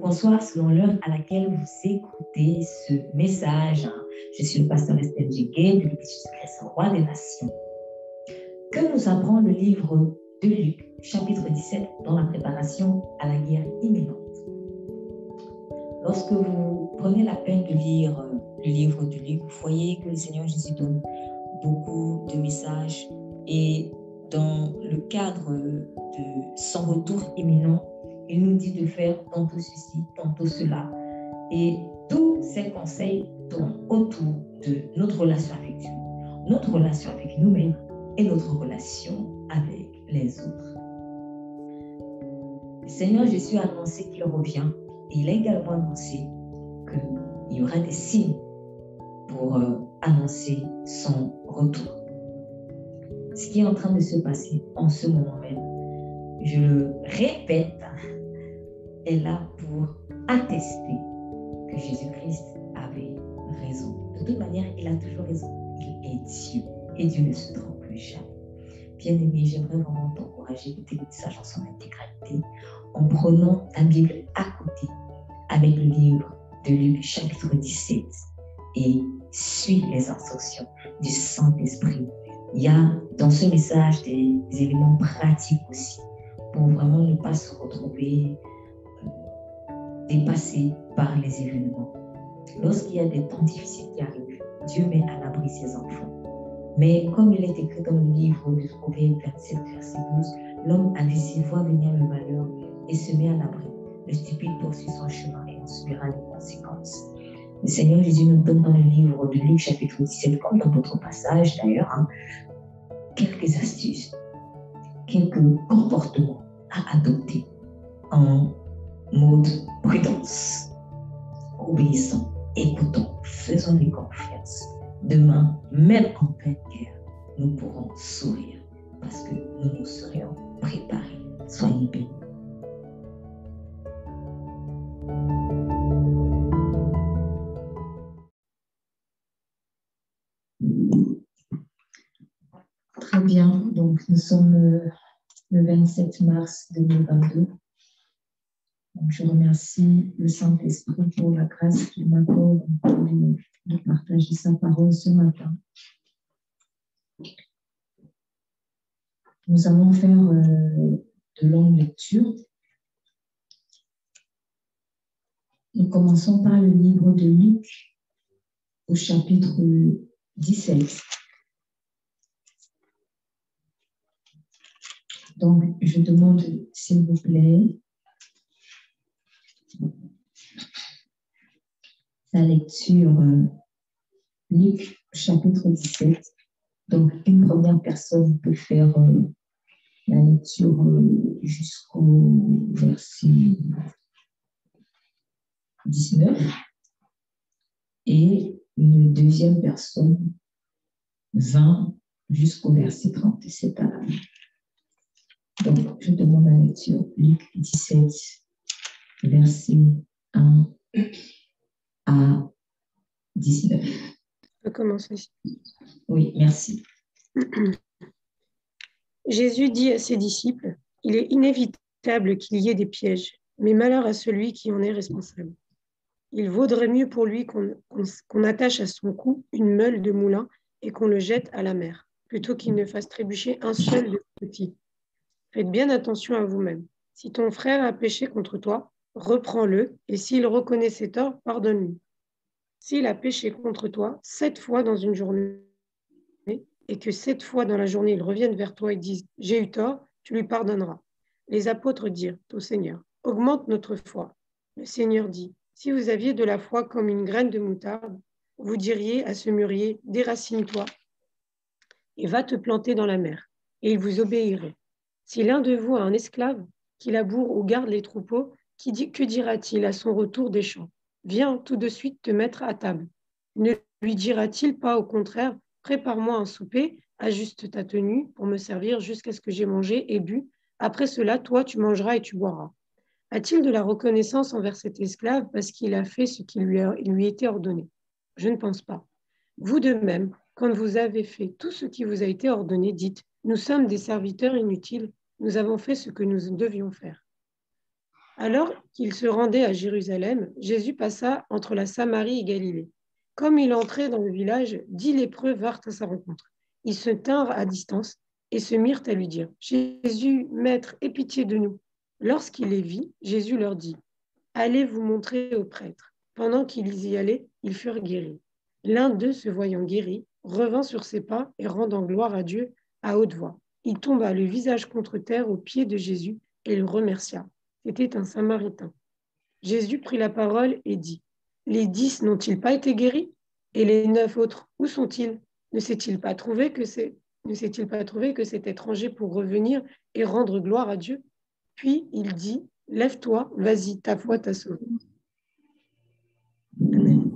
bonsoir selon l'heure à laquelle vous écoutez ce message. Je suis le pasteur Estelle Djigué de l'Église Jésus-Christ, Roi des Nations. Que nous apprend le livre de Luc, chapitre 17, dans la préparation à la guerre imminente. Lorsque vous prenez la peine de lire le livre de Luc, vous voyez que le Seigneur Jésus donne beaucoup de messages et dans le cadre de son retour imminent, il nous dit de faire tantôt ceci, tantôt cela. Et tous ces conseils tournent autour de notre relation avec Dieu, notre relation avec nous-mêmes et notre relation avec les autres. Le Seigneur Jésus a annoncé qu'il revient et il a également annoncé qu'il y aura des signes pour annoncer son retour. Ce qui est en train de se passer en ce moment même, je le répète, est là pour attester que Jésus-Christ avait raison. De toute manière, il a toujours raison. Il est Dieu et Dieu ne se trompe jamais. Bien-aimé, j'aimerais vraiment t'encourager à écouter le message en son intégralité en prenant ta Bible à côté avec le livre de Luc, chapitre 17 et suis les instructions du Saint-Esprit. Il y a dans ce message des éléments pratiques aussi pour vraiment ne pas se retrouver dépassé par les événements. Lorsqu'il y a des temps difficiles qui arrivent, Dieu met à l'abri ses enfants. Mais comme il est écrit dans le livre de Proverbes 27, verset 12, l'homme indécis voit venir le malheur et se met à l'abri. Le stupide poursuit son chemin et en subira les conséquences. Le Seigneur Jésus nous donne dans le livre de Luc, chapitre 17, comme dans votre passage d'ailleurs, quelques astuces, quelques comportements à adopter en mode prudence, obéissant, écoutons, faisons-lui confiance. Demain, même en pleine guerre, nous pourrons sourire parce que nous nous serions préparés. Soyez bénis. Très bien, donc nous sommes le 27 mars 2022. Donc, je remercie le Saint-Esprit pour la grâce qu'il m'accorde de partager sa parole ce matin. Nous allons faire de longues lectures. Nous commençons par le livre de Luc au chapitre 17. Donc, je demande, s'il vous plaît, la lecture Luc, chapitre 17. Donc, une première personne peut faire la lecture jusqu'au verset 19 et une deuxième personne 20 jusqu'au verset 37 à la fin. Donc, je demande la lecture Luc 17, verset 1 à 19. Je peux commencer. Oui, merci. Jésus dit à ses disciples, « Il est inévitable qu'il y ait des pièges, mais malheur à celui qui en est responsable. Il vaudrait mieux pour lui qu'on attache à son cou une meule de moulin et qu'on le jette à la mer, plutôt qu'il ne fasse trébucher un seul de ses petits. Faites bien attention à vous-même. Si ton frère a péché contre toi, reprends-le, et s'il reconnaît ses torts, pardonne-lui. S'il a péché contre toi 7 fois dans une journée, et que 7 fois dans la journée, il revienne vers toi et dise « J'ai eu tort », tu lui pardonneras. Les apôtres dirent au Seigneur « Augmente notre foi ». Le Seigneur dit « Si vous aviez de la foi comme une graine de moutarde, vous diriez à ce mûrier « Déracine-toi et va te planter dans la mer », et il vous obéirait. Si l'un de vous a un esclave qui laboure ou garde les troupeaux, que dira-t-il à son retour des champs ? Viens tout de suite te mettre à table. Ne lui dira-t-il pas au contraire, prépare-moi un souper, ajuste ta tenue pour me servir jusqu'à ce que j'ai mangé et bu. Après cela, toi, tu mangeras et tu boiras. A-t-il de la reconnaissance envers cet esclave parce qu'il a fait ce qui lui était ordonné ? Je ne pense pas. Vous de même, quand vous avez fait tout ce qui vous a été ordonné, dites, nous sommes des serviteurs inutiles, nous avons fait ce que nous devions faire. Alors qu'il se rendait à Jérusalem, Jésus passa entre la Samarie et Galilée. Comme il entrait dans le village, 10 lépreux vinrent à sa rencontre. Ils se tinrent à distance et se mirent à lui dire, « Jésus, Maître, aie pitié de nous. » Lorsqu'il les vit, Jésus leur dit, « Allez vous montrer au prêtre. » Pendant qu'ils y allaient, ils furent guéris. L'un d'eux, se voyant guéri, revint sur ses pas et rendant gloire à Dieu à haute voix. Il tomba le visage contre terre aux pieds de Jésus et le remercia. C'était un Samaritain. Jésus prit la parole et dit, « Les 10 n'ont-ils pas été guéris? Et les 9 autres, où sont-ils? Ne s'est-il pas trouvé que cet étranger pour revenir et rendre gloire à Dieu? » Puis il dit, « Lève-toi, vas-y, ta foi t'a sauvé. » Amen.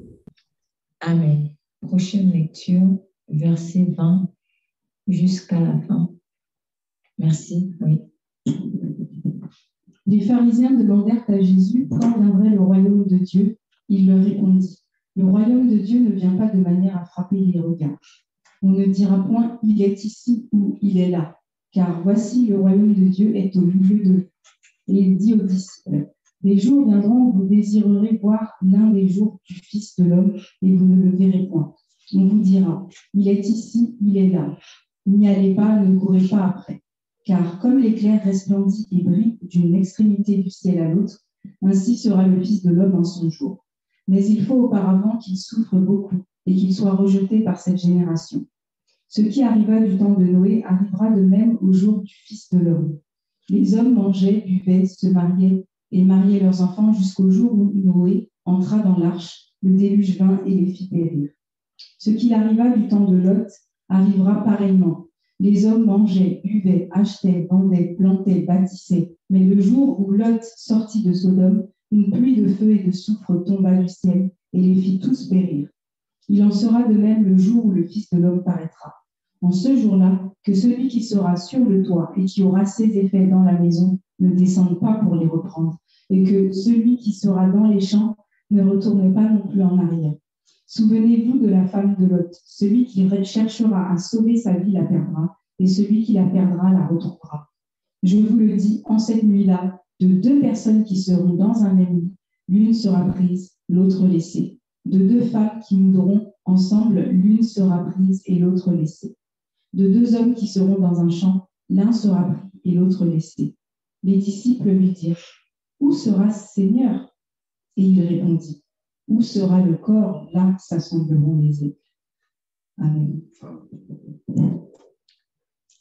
Amen. Prochaine lecture, verset 20 jusqu'à la fin. Merci. Oui. Les pharisiens demandèrent à Jésus quand viendrait le royaume de Dieu. Il leur répondit, « Le royaume de Dieu ne vient pas de manière à frapper les regards. On ne dira point, il est ici ou il est là, car voici le royaume de Dieu est au milieu d'eux. » Et il dit aux disciples, « Des jours viendront où vous désirerez voir l'un des jours du Fils de l'homme et vous ne le verrez point. On vous dira, il est ici, il est là. N'y allez pas, ne courez pas après. Car comme l'éclair resplendit et brille d'une extrémité du ciel à l'autre, ainsi sera le Fils de l'homme en son jour. Mais il faut auparavant qu'il souffre beaucoup et qu'il soit rejeté par cette génération. Ce qui arriva du temps de Noé arrivera de même au jour du Fils de l'homme. Les hommes mangeaient, buvaient, se mariaient et mariaient leurs enfants jusqu'au jour où Noé entra dans l'arche, le déluge vint et les fit périr. Ce qui arriva du temps de Lot arrivera pareillement. Les hommes mangeaient, buvaient, achetaient, vendaient, plantaient, bâtissaient. Mais le jour où Lot sortit de Sodome, une pluie de feu et de soufre tomba du ciel et les fit tous périr. Il en sera de même le jour où le Fils de l'homme paraîtra. En ce jour-là, que celui qui sera sur le toit et qui aura ses effets dans la maison ne descende pas pour les reprendre, et que celui qui sera dans les champs ne retourne pas non plus en arrière. Souvenez-vous de la femme de Lot. Celui qui cherchera à sauver sa vie la perdra, et celui qui la perdra la retrouvera. Je vous le dis, en cette nuit-là, de 2 personnes qui seront dans un même lit, l'une sera prise, l'autre laissée. De 2 femmes qui moudront ensemble, l'une sera prise et l'autre laissée. De 2 hommes qui seront dans un champ, l'un sera pris et l'autre laissé. Les disciples lui dirent, « Où sera ce Seigneur ?» Et il répondit, « Où sera le corps, là s'assembleront les épées. » Amen.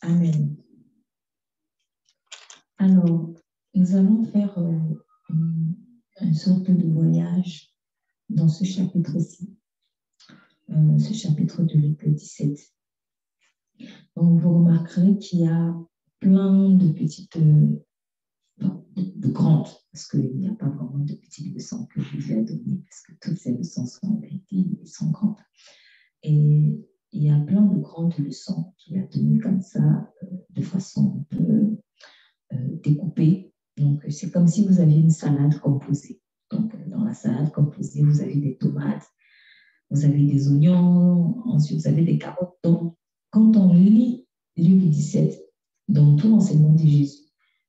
Amen. Alors, nous allons faire une sorte de voyage dans ce chapitre-ci, ce chapitre de Luc 17. Donc, vous remarquerez qu'il y a plein de petites, de grandes, parce qu'il n'y a pas vraiment de petites leçons que je vous ai données, parce que toutes ces leçons sont vérités et sont grandes. Et il y a plein de grandes leçons qu'il a données comme ça, de façon un peu découpée. Donc, c'est comme si vous aviez une salade composée. Donc, dans la salade composée, vous avez des tomates, vous avez des oignons, ensuite vous avez des carottes. Donc, quand on lit Luc 17, dans tout l'enseignement de Jésus,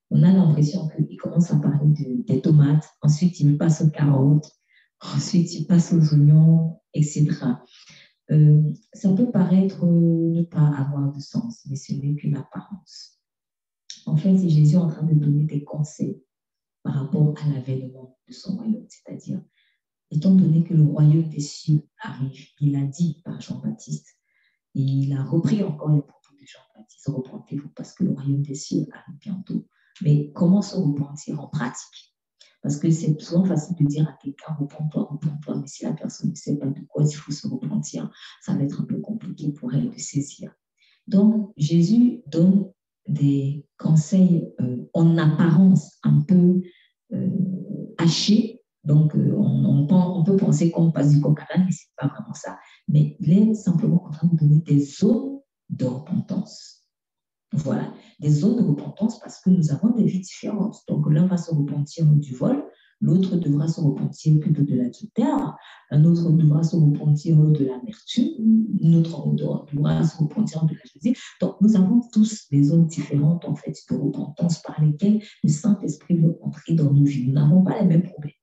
on a l'impression qu'il commence à parler des tomates, ensuite il passe aux carottes, ensuite il passe aux oignons, etc. Ça peut paraître ne pas avoir de sens, mais ce n'est qu'une apparence. En fait, c'est Jésus en train de donner des conseils par rapport à l'avènement de son royaume, c'est-à-dire, étant donné que le royaume des cieux arrive, il a dit par Jean-Baptiste, et il a repris encore les propos de Jean-Baptiste, repentez-vous parce que le royaume des cieux arrive bientôt. Mais comment se repentir en pratique? Parce que c'est souvent facile de dire à quelqu'un, repens-toi, mais si la personne ne sait pas de quoi il faut se repentir, ça va être un peu compliqué pour elle de saisir. Donc, Jésus donne des conseils en apparence un peu hachés. Donc, on peut penser qu'on passe du coq à l'âne, mais ce n'est pas vraiment ça. Mais il est simplement en train de donner des zones de repentance. Voilà, des zones de repentance parce que nous avons des vies différentes. Donc, l'un va se repentir du vol, l'autre devra se repentir plutôt de l'adultère, un autre devra se repentir de l'amertume, un autre devra se repentir de la jalousie. Donc, nous avons tous des zones différentes, en fait, de repentance par lesquelles le Saint-Esprit veut entrer dans nos vies. Nous n'avons pas les mêmes problèmes.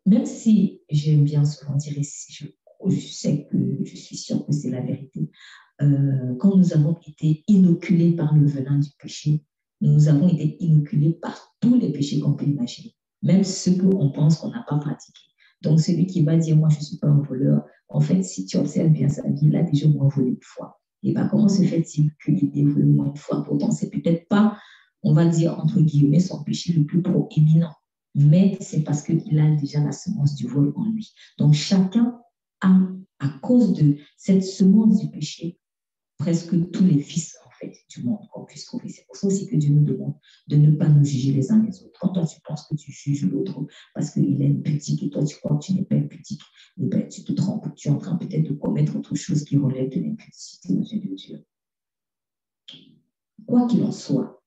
Même si j'aime bien souvent dire ici, je sais que je suis sûre que c'est la vérité, quand nous avons été inoculés par le venin du péché, nous avons été inoculés par tous les péchés qu'on peut imaginer, même ceux qu'on pense qu'on n'a pas pratiqués. Donc, celui qui va dire, moi, je ne suis pas un voleur, en fait, si tu observes bien sa vie, il a déjà moins volé une fois. Et bien, comment se fait-il qu'il ait volé moins une fois? Pourtant, c'est peut-être pas, on va dire, entre guillemets, son péché le plus proéminent, mais c'est parce qu'il a déjà la semence du vol en lui. Donc, chacun a, à cause de cette semence du péché, presque tous les vices en fait du monde qu'on puisse trouver. C'est pour ça aussi que Dieu nous demande de ne pas nous juger les uns les autres. Quand toi tu penses que tu juges l'autre parce qu'il est une boutique et toi tu crois que tu n'es pas une boutique, et ben tu te trompes, tu es en train peut-être de commettre autre chose qui relève de l'impudicité aux yeux de Dieu. Quoi qu'il en soit,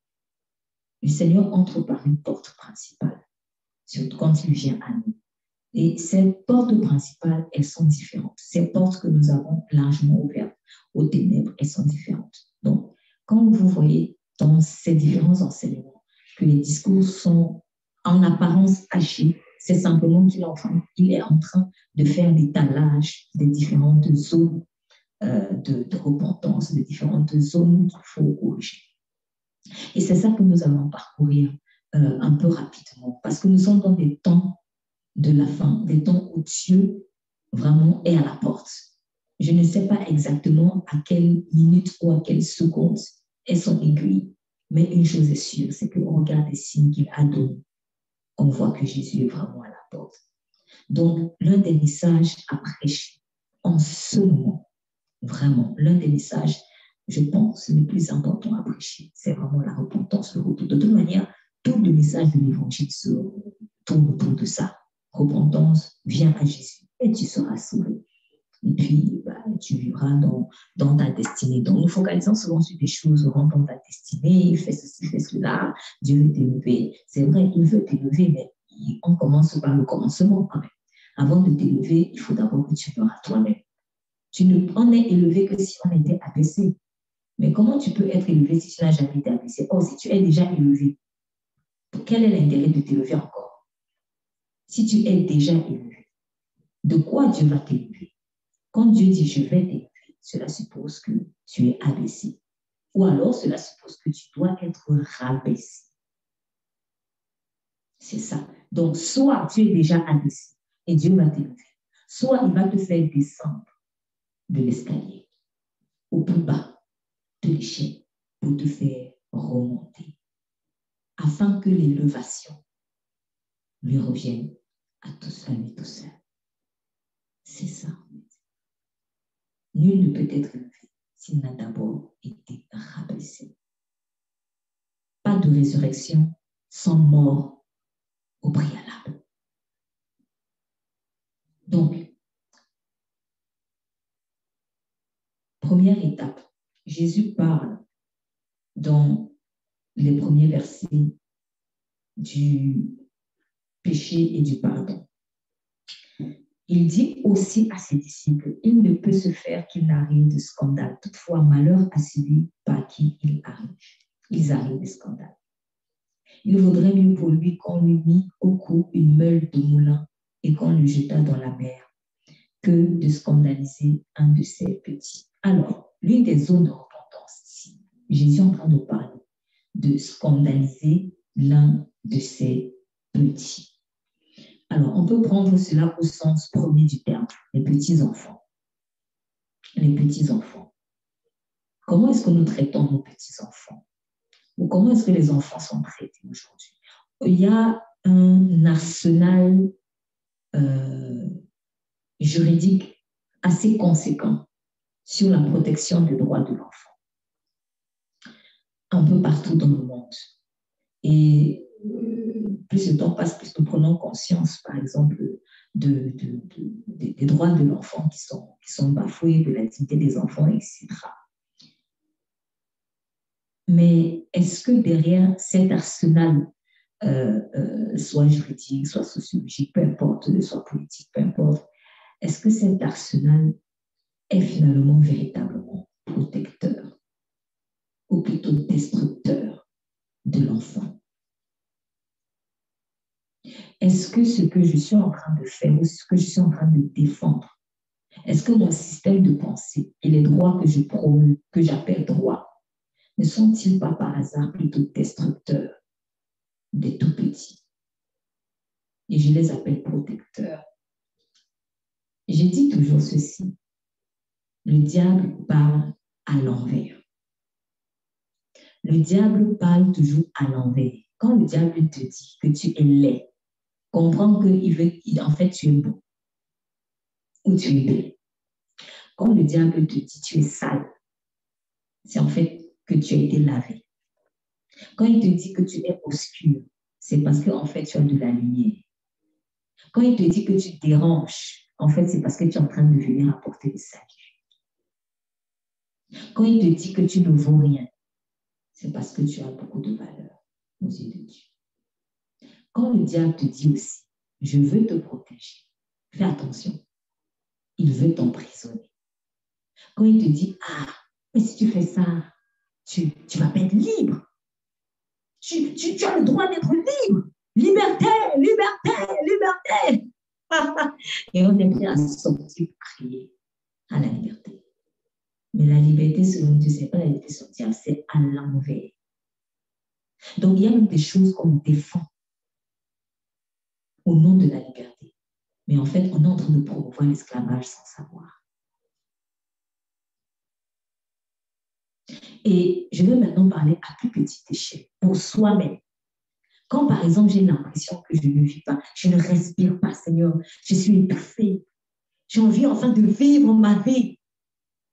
le Seigneur entre par une porte principale, surtout quand il vient à nous. Et ces portes principales, elles sont différentes. Ces portes que nous avons largement ouvertes aux ténèbres, elles sont différentes. Donc, quand vous voyez dans ces différents enseignements que les discours sont en apparence hachés, c'est simplement qu'il est en train de faire l'étalage des différentes zones de repentance, des différentes zones qu'il faut corriger. Et c'est ça que nous allons parcourir un peu rapidement, parce que nous sommes dans des temps de la fin, des temps où Dieu vraiment est à la porte. Je ne sais pas exactement à quelle minute ou à quelle seconde est son aiguille, mais une chose est sûre, c'est qu'on regarde les signes qu'il a donnés. On voit que Jésus est vraiment à la porte. Donc, l'un des messages à prêcher en ce moment, vraiment, l'un des messages, je pense, le plus important à prêcher, c'est vraiment la repentance, le retour. De toute manière, tout le message de l'Évangile se tourne autour de ça. Repentance, viens à Jésus et tu seras sauvé. Et puis, tu vivras dans ta destinée. Donc, nous focalisons souvent sur des choses, rentre dans ta destinée, fais ceci, fais cela, Dieu veut t'élever. C'est vrai, il veut t'élever, mais on commence par le commencement quand même. Avant de t'élever, il faut d'abord que tu feras toi-même. Tu ne en es élevé que si on était abaissé. Mais comment tu peux être élevé si tu n'as jamais été abaissé? Or, si tu es déjà élevé, quel est l'intérêt de t'élever encore? Si tu es déjà élevé, de quoi Dieu va t'élever? Quand Dieu dit « je vais t'élever », cela suppose que tu es abaissé. Ou alors, cela suppose que tu dois être rabaissé. C'est ça. Donc, soit tu es déjà abaissé et Dieu va t'élever, soit il va te faire descendre de l'escalier au plus bas de l'échelle pour te faire remonter, afin que l'élévation lui revienne à lui tout seul. C'est ça. Nul ne peut être élevé s'il n'a d'abord été rabaissé. Pas de résurrection sans mort au préalable. Donc, première étape, Jésus parle dans les premiers versets du péché et du pardon. Il dit aussi à ses disciples, il ne peut se faire qu'il n'arrive de scandale. Toutefois, malheur à celui par qui ils arrivent de scandale. Il vaudrait mieux pour lui qu'on lui mit au cou une meule de moulin et qu'on le jetât dans la mer que de scandaliser un de ses petits. Alors, l'une des zones de repentance ici, Jésus est en train de parler de scandaliser l'un de ses petits. Alors, on peut prendre cela au sens premier du terme, les petits-enfants. Les petits-enfants. Comment est-ce que nous traitons nos petits-enfants? Ou comment est-ce que les enfants sont traités aujourd'hui? Il y a un arsenal juridique assez conséquent sur la protection des droits de l'enfant. Un peu partout dans le monde. Et plus le temps passe, plus nous prenons conscience, par exemple, des droits de l'enfant qui sont bafoués, de l'intimité des enfants, etc. Mais est-ce que derrière cet arsenal soit juridique, soit sociologique, peu importe, soit politique, peu importe, est-ce que cet arsenal est finalement véritablement protecteur ou plutôt destructeur de l'enfant? Est-ce que ce que je suis en train de faire ou ce que je suis en train de défendre, est-ce que mon système de pensée et les droits que je promeux, que j'appelle droits, ne sont-ils pas par hasard plutôt destructeurs des tout petits? Et je les appelle protecteurs. Je dis toujours ceci. Le diable parle à l'envers. Le diable parle toujours à l'envers. Quand le diable te dit que tu es laid, comprends qu'en fait, tu es beau ou tu es belle. Quand le diable te dit tu es sale, c'est en fait que tu as été lavé. Quand il te dit que tu es obscur, c'est parce qu'en fait, tu as de la lumière. Quand il te dit que tu déranges, en fait, c'est parce que tu es en train de venir apporter le salut. Quand il te dit que tu ne vaux rien, c'est parce que tu as beaucoup de valeur aux yeux de Dieu. Quand le diable te dit aussi, je veux te protéger, fais attention, il veut t'emprisonner. Quand il te dit, ah, mais si tu fais ça, tu vas pas être libre. Tu as le droit d'être libre. Liberté, liberté, liberté. Et on est prêt à sortir pour crier à la liberté. Mais la liberté, selon Dieu, ce n'est pas la liberté sortir, c'est à l'envers. Donc, il y a même des choses qu'on défend au nom de la liberté. Mais en fait, on est en train de promouvoir l'esclavage sans savoir. Et je vais maintenant parler à plus petite échelle, pour soi-même. Quand, par exemple, j'ai l'impression que je ne vis pas, je ne respire pas, Seigneur, je suis étouffée, j'ai envie enfin de vivre ma vie.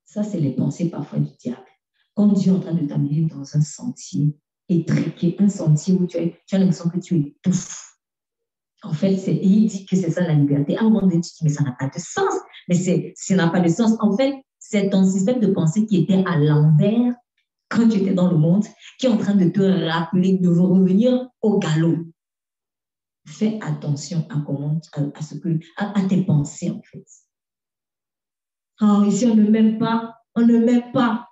Ça, c'est les pensées parfois du diable. Quand Dieu est en train de t'amener dans un sentier étriqué, un sentier où tu as l'impression que tu étouffes. En fait, il dit que c'est ça la liberté. À un moment donné, tu dis, mais ça n'a pas de sens. Mais ça n'a pas de sens. En fait, c'est ton système de pensée qui était à l'envers quand tu étais dans le monde, qui est en train de te rappeler de revenir au galop. Fais attention à tes pensées, en fait. Oh, ici, on ne m'aime pas. On ne m'aime pas.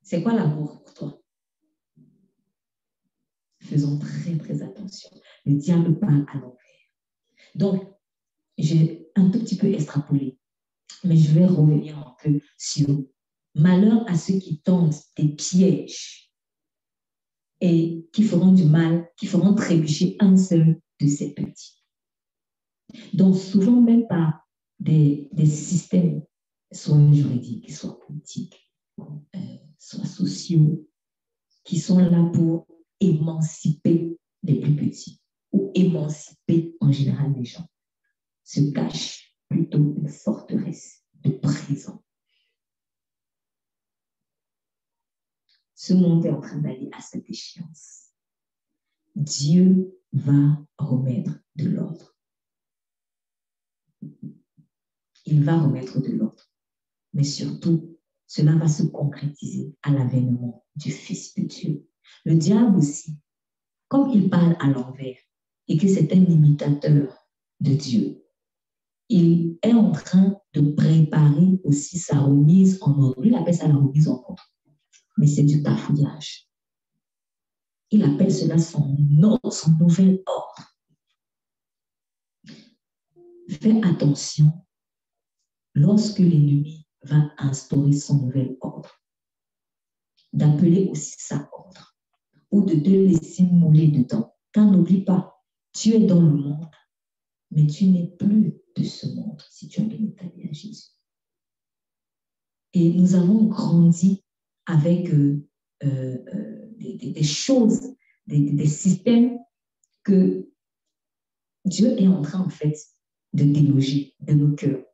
C'est quoi l'amour pour toi? Faisons très, très attention. Le diable parle à l'envers. Donc, j'ai un tout petit peu extrapolé, mais je vais revenir un peu sur malheur à ceux qui tentent des pièges et qui feront du mal, qui feront trébucher un seul de ces petits. Donc, souvent, même par des systèmes, soit juridiques, soit politiques, soit sociaux, qui sont là pour émanciper les plus petits ou émanciper en général les gens, se cache plutôt une forteresse de prison. Ce monde est en train d'aller à cette échéance. Dieu va remettre de l'ordre. Il va remettre de l'ordre. Mais surtout, cela va se concrétiser à l'avènement du Fils de Dieu. Le diable aussi, comme il parle à l'envers et que c'est un imitateur de Dieu, il est en train de préparer aussi sa remise en ordre. Il appelle ça la remise en ordre, mais c'est du bafouillage. Il appelle cela son nouvel ordre. Fais attention lorsque l'ennemi va instaurer son nouvel ordre, d'appeler aussi ça ordre, ou de te laisser mouler dedans. Car n'oublie pas, tu es dans le monde, mais tu n'es plus de ce monde si tu as donné ta vie à Jésus. Et nous avons grandi avec des choses, des systèmes que Dieu est en train en fait de déloger de nos cœurs.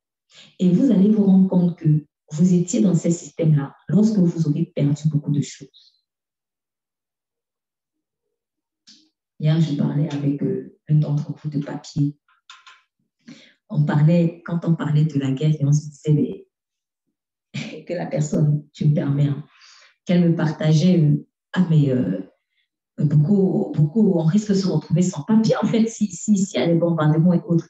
Et vous allez vous rendre compte que vous étiez dans ces systèmes-là lorsque vous aurez perdu beaucoup de choses. Hier, je parlais avec un d'entre vous de papier. Quand on parlait de la guerre, et on se disait que la personne, tu me permets, qu'elle me partageait, Beaucoup, on risque de se retrouver sans papier, en fait, si il y a des bombardements et autres.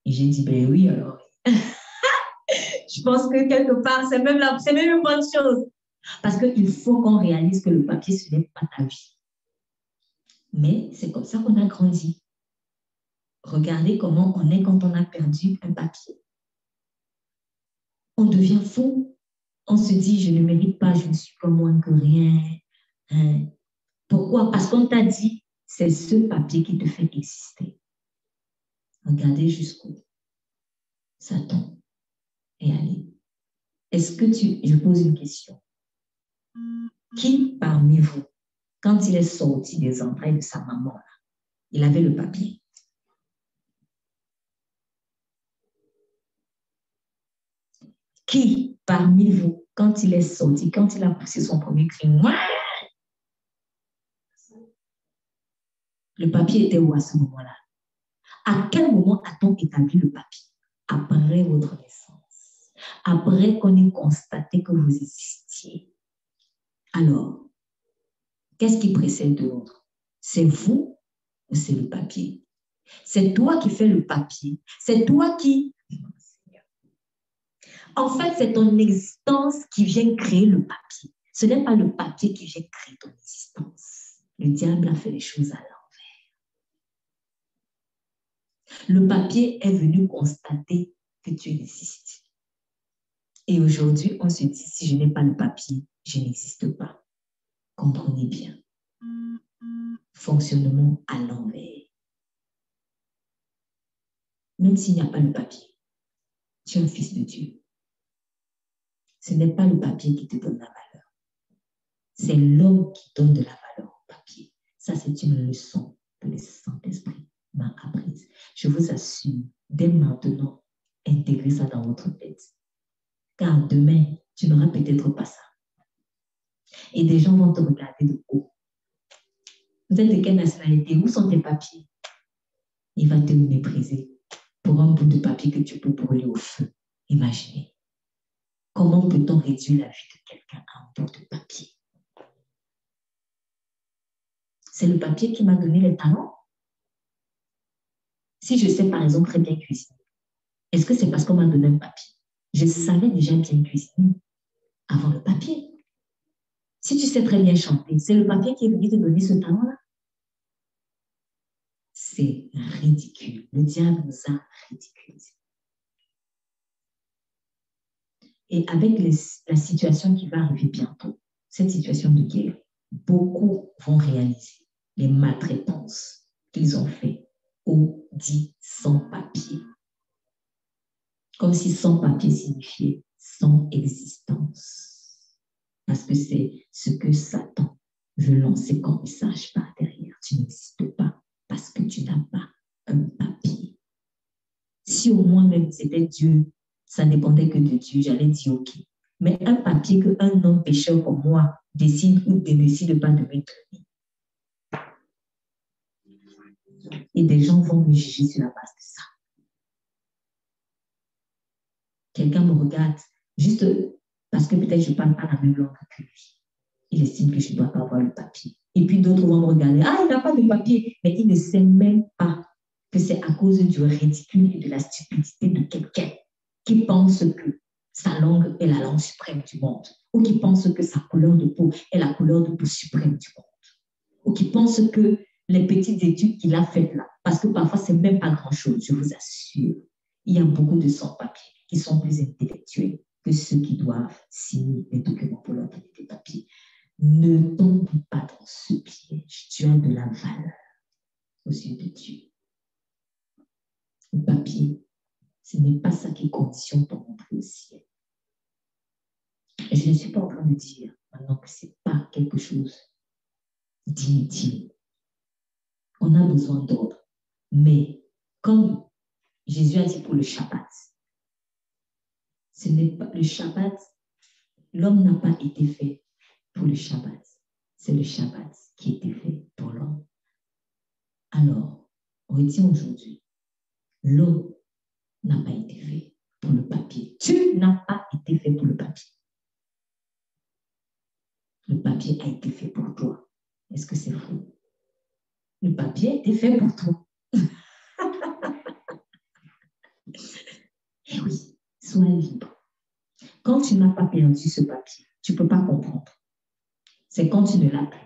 Et j'ai dit, ben oui, alors. Je pense que quelque part, c'est même une bonne chose. Parce qu'il faut qu'on réalise que le papier, ce n'est pas ta vie. Mais c'est comme ça qu'on a grandi. Regardez comment on est quand on a perdu un papier. On devient fou. On se dit, je ne mérite pas, je ne suis pas moins que rien. Hein? Pourquoi? Parce qu'on t'a dit, c'est ce papier qui te fait exister. Regardez jusqu'où Satan est allé. Je pose une question. Qui parmi vous, quand il est sorti des entrailles de sa maman, là, il avait le papier? Qui parmi vous, quand il est sorti, quand il a poussé son premier cri, le papier était où à ce moment-là? À quel moment a-t-on établi le papier? Après votre naissance. Après qu'on ait constaté que vous existiez. Alors, qu'est-ce qui précède de l'autre? C'est vous ou c'est le papier? C'est toi qui fais le papier. C'est toi qui... En fait, c'est ton existence qui vient créer le papier. Ce n'est pas le papier qui vient créer ton existence. Le diable a fait les choses à l'envers. Le papier est venu constater que tu existes. Et aujourd'hui, on se dit, si je n'ai pas le papier, je n'existe pas. Comprenez bien. Fonctionnement à l'envers. Même s'il n'y a pas le papier, tu es un fils de Dieu. Ce n'est pas le papier qui te donne la valeur. C'est l'homme qui donne de la valeur au papier. Ça, c'est une leçon que le Saint-Esprit m'a apprise. Je vous assure, dès maintenant, intégrez ça dans votre tête. Car demain, tu n'auras peut-être pas ça. Et des gens vont te regarder de haut. Vous êtes de quelle nationalité? Où sont tes papiers? Il va te mépriser pour un bout de papier que tu peux brûler au feu. Imaginez. Comment peut-on réduire la vie de quelqu'un à un bout de papier? C'est le papier qui m'a donné les talents. Si je sais par exemple très bien cuisiner, est-ce que c'est parce qu'on m'a donné un papier? Je savais déjà bien cuisiner avant le papier. Si tu sais très bien chanter, c'est le papier qui est venu te donner ce talent-là. C'est ridicule. Le diable nous a ridiculisés. Et avec la situation qui va arriver bientôt, cette situation de guerre, beaucoup vont réaliser les maltraitances qu'ils ont faites aux dits sans-papiers. Comme si sans-papier signifiait sans existence. Parce que c'est ce que Satan veut lancer comme message par derrière. Tu n'existes pas parce que tu n'as pas un papier. Si au moins même c'était Dieu, ça dépendait que de Dieu, j'allais dire OK. Mais un papier qu'un homme pécheur comme moi décide ou ne décide pas de me donner. Et des gens vont me juger sur la base de ça. Quelqu'un me regarde juste parce que peut-être je ne parle pas la même langue que lui. Il estime que je ne dois pas avoir le papier. Et puis d'autres vont me regarder. Ah, il n'a pas de papier. Mais il ne sait même pas que c'est à cause du ridicule et de la stupidité de quelqu'un qui pense que sa langue est la langue suprême du monde, ou qui pense que sa couleur de peau est la couleur de peau suprême du monde, ou qui pense que les petites études qu'il a faites là, parce que parfois c'est même pas grand-chose, je vous assure, il y a beaucoup de sans-papiers qui sont plus intellectuels que ceux qui doivent signer les documents pour leur donner des papiers. Ne tombe pas dans ce piège, tu as de la valeur aux yeux de Dieu. Le papier, ce n'est pas ça qui conditionne ton entrée au ciel. Et je ne suis pas en train de dire maintenant que ce n'est pas quelque chose d'inutile. On a besoin d'ordre. Mais comme Jésus a dit pour le Shabbat, ce n'est pas le Shabbat, l'homme n'a pas été fait pour le Shabbat. C'est le Shabbat qui a été fait pour l'homme. Alors, on retient aujourd'hui, l'homme n'a pas été fait pour le papier. Tu n'as pas été fait pour le papier. Le papier a été fait pour toi. Est-ce que c'est faux? Le papier était fait pour toi. Eh oui, sois libre. Quand tu n'as pas perdu ce papier, tu ne peux pas comprendre. C'est quand tu ne l'as plus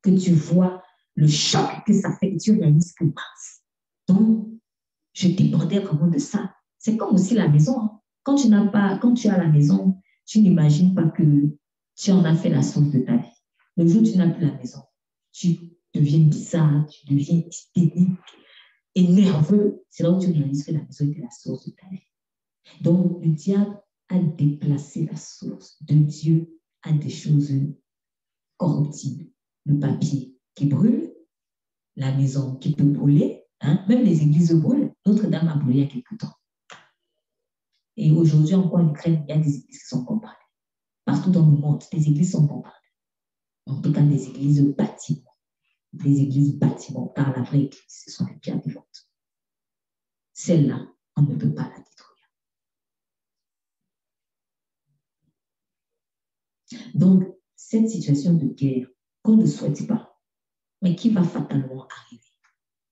que tu vois le choc que ça fait et tu réalises que mince. Donc, je débordais vraiment de ça. C'est comme aussi la maison. Hein. Quand tu as la maison, tu n'imagines pas que tu en as fait la source de ta vie. Le jour où tu n'as plus la maison, tu deviens bizarre, tu deviens hystérique et nerveux. C'est là où tu réalises que la maison était la source de ta vie. Donc, le diable a déplacé la source de Dieu à des choses corruptibles. Le papier qui brûle, la maison qui peut brûler, hein? Même les églises brûlent. Notre-Dame a brûlé il y a quelque temps. Et aujourd'hui, encore en Ukraine, il y a des églises qui sont bombardées. Partout dans le monde, des églises sont bombardées. En tout cas, des églises bâtiments. Des églises bâtiments, car la vraie église, ce sont les pierres vivantes. Celle-là, on ne peut pas la détruire. Donc, cette situation de guerre qu'on ne souhaite pas, mais qui va fatalement arriver,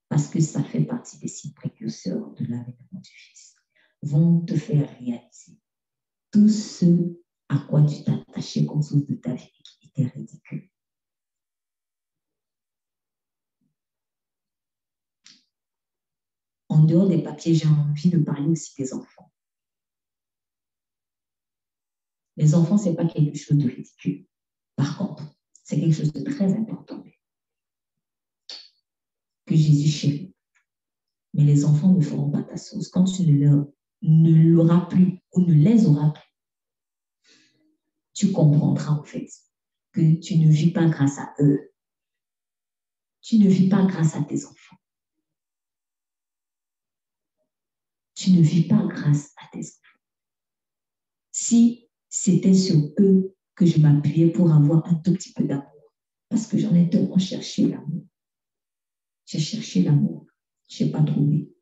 parce que ça fait partie des signes précurseurs de l'avènement du Fils, vont te faire réaliser tout ce à quoi tu t'attachais comme source de ta vie qui était ridicule. En dehors des papiers, j'ai envie de parler aussi des enfants. Les enfants, ce n'est pas quelque chose de ridicule. Par contre, c'est quelque chose de très important que Jésus chérit. Mais les enfants ne feront pas ta sauce. Quand tu ne l'auras plus ou ne les auras plus, tu comprendras en fait que tu ne vis pas grâce à eux. Tu ne vis pas grâce à tes enfants. Tu ne vis pas grâce à tes enfants. Si c'était sur eux que je m'appuyais pour avoir un tout petit peu d'amour, parce que j'en ai tellement cherché l'amour. J'ai cherché l'amour, je n'ai pas trouvé.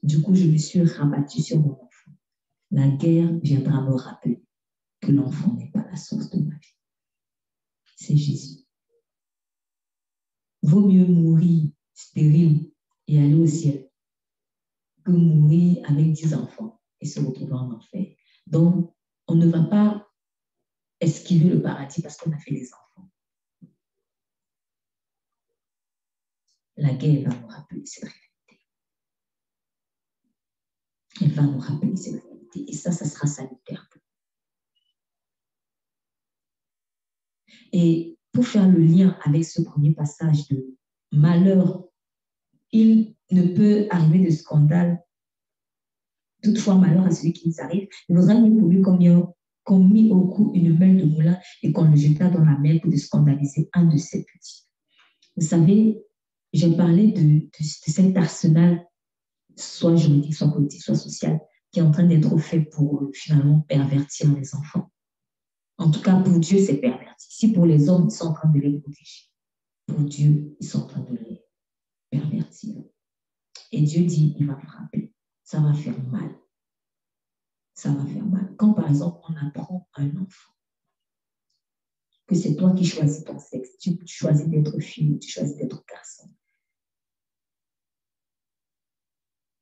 Du coup, je me suis rabattue sur mon enfant. La guerre viendra me rappeler que l'enfant n'est pas la source de ma vie. C'est Jésus. Vaut mieux mourir stérile et aller au ciel que mourir avec 10 enfants et se retrouver en enfer. Donc, on ne va pas esquiver le paradis parce qu'on a fait des enfants. La guerre va nous rappeler cette réalité. Elle va nous rappeler cette réalité. Et ça sera salutaire. Et pour faire le lien avec ce premier passage de malheur, il ne peut arriver de scandale. Toutefois, malheur à celui qui nous arrive. Il vaudrait mieux pour lui qu'on mit au cou une meule de moulin et qu'on le jeta dans la mer pour de scandaliser un de ses petits. Vous savez, j'ai parlé de cet arsenal, soit juridique, soit politique, soit social, qui est en train d'être fait pour finalement pervertir les enfants. En tout cas, pour Dieu, c'est perverti. Si pour les hommes, ils sont en train de les protéger, pour Dieu, ils sont en train de les pervertir. Et Dieu dit, il va frapper. Ça va faire mal. Ça va faire mal. Quand, par exemple, on apprend à un enfant que c'est toi qui choisis ton sexe, tu choisis d'être fille ou tu choisis d'être garçon.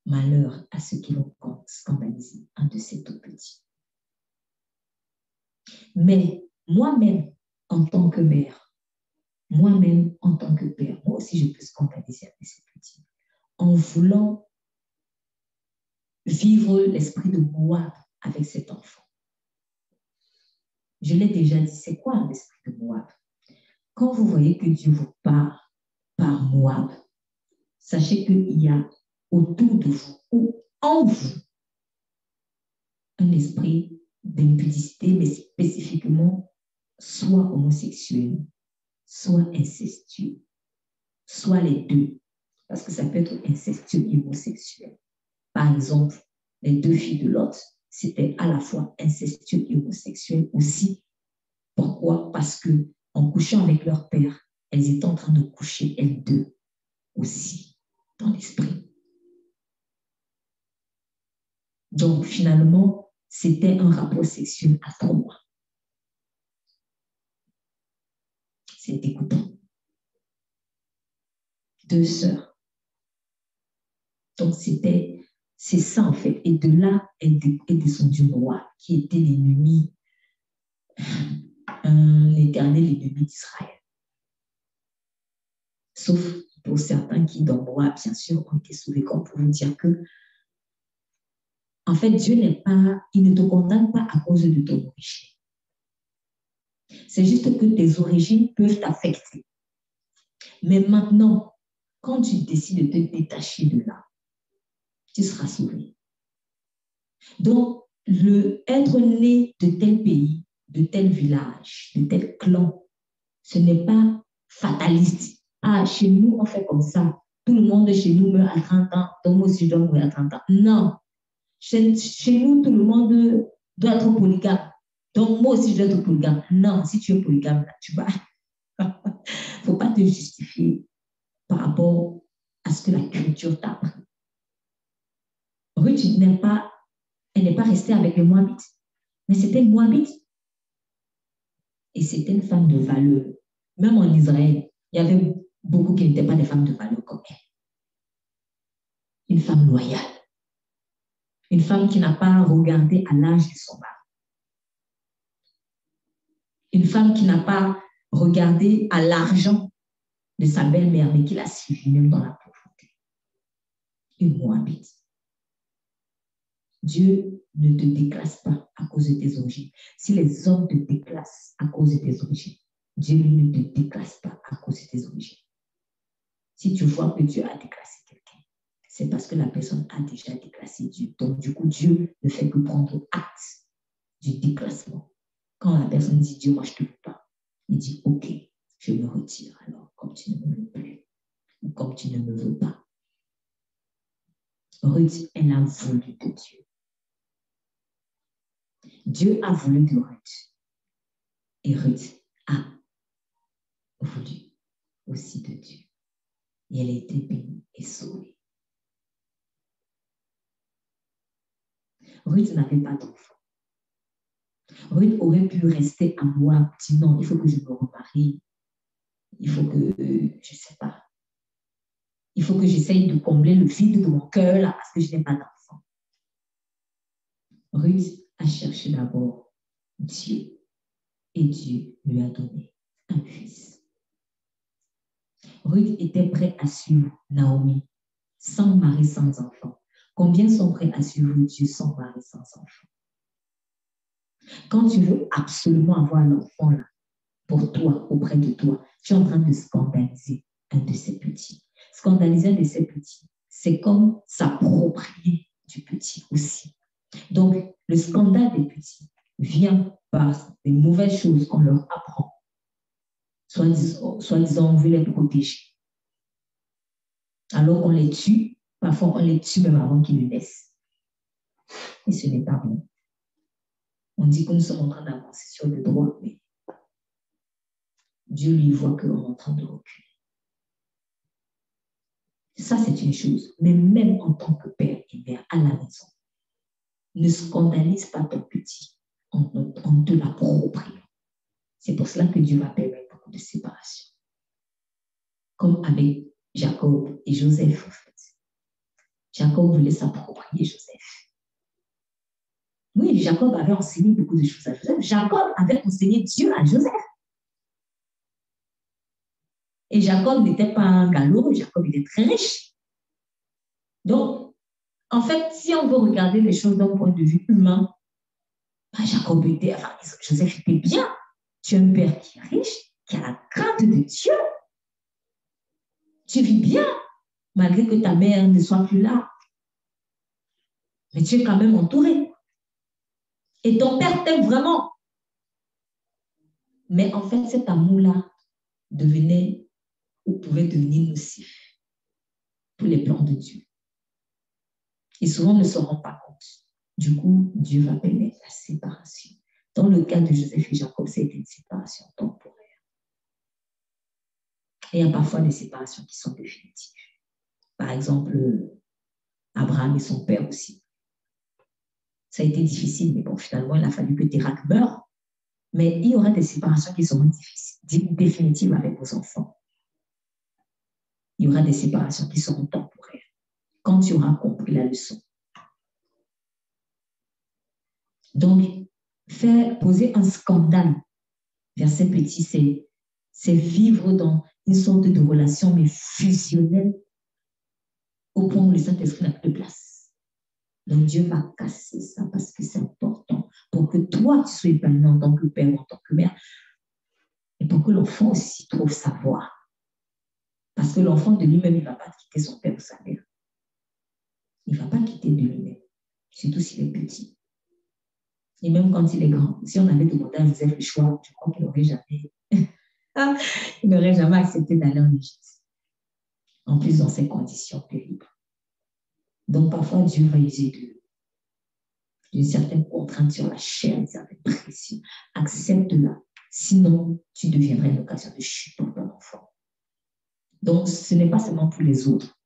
Malheur à ceux qui vont scandaliser un de ces tout petits. Mais moi-même, en tant que mère, moi-même, en tant que père, moi aussi, je peux scandaliser avec ces petits. En voulant vivre l'esprit de Moab avec cet enfant. Je l'ai déjà dit, c'est quoi l'esprit de Moab? Quand vous voyez que Dieu vous parle par Moab, sachez qu'il y a autour de vous ou en vous un esprit d'impudicité, mais spécifiquement soit homosexuel, soit incestueux, soit les deux, parce que ça peut être incestueux et homosexuel. Par exemple, les deux filles de Lot, c'était à la fois incestueux et homosexuel aussi. Pourquoi? Parce que en couchant avec leur père, elles étaient en train de coucher elles deux aussi dans l'esprit. Donc finalement, c'était un rapport sexuel à 3 mois. C'est dégoûtant. 2 sœurs. Donc, c'est ça en fait. Et de là est descendu Roi, qui était l'ennemi, l'éternel ennemi d'Israël. Sauf pour certains qui, dans Roi, bien sûr, ont été sauvés, comme pour vous dire que, en fait, Dieu il ne te condamne pas à cause de ton origine. C'est juste que tes origines peuvent t'affecter. Mais maintenant, quand tu décides de te détacher de là, tu seras sauvé. Donc, être né de tel pays, de tel village, de tel clan, ce n'est pas fataliste. Ah, chez nous, on fait comme ça. Tout le monde chez nous meurt à 30 ans, donc moi aussi je dois mourir à 30 ans. Non. Chez nous, tout le monde doit être polygame. Donc moi aussi je dois être polygame. Non, si tu es polygame, là, tu vas. Il ne faut pas te justifier par rapport à ce que la culture t'a appris. Ruth elle n'est pas restée avec les Moabites, mais c'était une Moabite. Et c'était une femme de valeur. Même en Israël, il y avait beaucoup qui n'étaient pas des femmes de valeur comme elle. Une femme loyale. Une femme qui n'a pas regardé à l'âge de son mari. Une femme qui n'a pas regardé à l'argent de sa belle-mère, mais qui l'a suivi même dans la pauvreté. Une Moabite. Dieu ne te déclasse pas à cause de tes origines. Si les hommes te déclassent à cause de tes origines, Dieu ne te déclasse pas à cause de tes origines. Si tu vois que Dieu a déclassé quelqu'un, c'est parce que la personne a déjà déclassé Dieu. Donc, du coup, Dieu ne fait que prendre acte du déclassement. Quand la personne dit Dieu, moi, je ne te veux pas, il dit OK, je me retire alors, comme tu ne me veux plus, ou comme tu ne me veux pas. Ruth, elle a voulu de Dieu. Dieu a voulu de Ruth. Et Ruth a voulu aussi de Dieu. Et elle a été bénie et sauvée. Ruth n'avait pas d'enfant. Ruth aurait pu rester à moi, dit non, il faut que je me remarie. Il faut que, je ne sais pas, il faut que j'essaye de combler le vide de mon cœur là parce que je n'ai pas d'enfant. Ruth a cherché d'abord Dieu et Dieu lui a donné un fils. Ruth était prête à suivre Naomi, sans mari, sans enfant. Combien sont prêts à suivre Dieu sans mari, sans enfant? Quand tu veux absolument avoir l'enfant là, pour toi, auprès de toi, tu es en train de scandaliser un de ces petits. Scandaliser un de ces petits, c'est comme s'approprier du petit aussi. Donc, le scandale des petits vient par des mauvaises choses qu'on leur apprend. Soi-disant, on veut les protéger. Alors qu'on les tue, parfois on les tue même avant qu'ils ne naissent. Et ce n'est pas bon. On dit que nous sommes en train d'avancer sur le droit, mais Dieu lui voit qu'on est en train de reculer. Ça, c'est une chose. Mais même en tant que père et mère à la maison, ne scandalise pas ton petit en te l'appropriant. C'est pour cela que Dieu va permettre beaucoup de séparation. Comme avec Jacob et Joseph, en fait. Jacob voulait s'approprier Joseph. Oui, Jacob avait enseigné beaucoup de choses à Joseph. Jacob avait enseigné Dieu à Joseph. Et Jacob n'était pas un galop, Jacob était très riche. Donc, en fait, si on veut regarder les choses d'un point de vue humain, Joseph était bien. Tu es un père qui est riche, qui a la crainte de Dieu. Tu vis bien, malgré que ta mère ne soit plus là. Mais tu es quand même entouré. Et ton père t'aime vraiment. Mais en fait, cet amour-là pouvait devenir nocif pour les plans de Dieu. Et souvent, on ne se rend pas compte. Du coup, Dieu va permettre la séparation. Dans le cas de Joseph et Jacob, c'est une séparation temporaire. Et il y a parfois des séparations qui sont définitives. Par exemple, Abraham et son père aussi. Ça a été difficile, mais bon, finalement, il a fallu que Térak meure. Mais il y aura des séparations qui seront définitives avec vos enfants. il y aura des séparations qui seront temporaires. Quand tu auras compris la leçon. Donc, poser un scandale vers ces petits, c'est vivre dans une sorte de relation, mais fusionnelle, au point où le Saint-Esprit n'a plus de place. Donc, Dieu va casser ça parce que c'est important pour que toi, tu sois épanoui en tant que père ou en tant que mère, et pour que l'enfant aussi trouve sa voie. Parce que l'enfant de lui-même, il ne va pas quitter son père ou sa mère. Il ne va pas quitter de lui-même, surtout s'il est petit. Et même quand il est grand, si on avait demandé à Joseph le choix, je crois qu'il n'aurait jamais accepté d'aller en Égypte. En plus, dans ces conditions terribles. Donc, parfois, Dieu va user d'une certaine contrainte sur la chair, une certaine pression. Accepte-la. Sinon, tu deviendrais une occasion de chute pour ton enfant. Donc, ce n'est pas seulement pour les autres.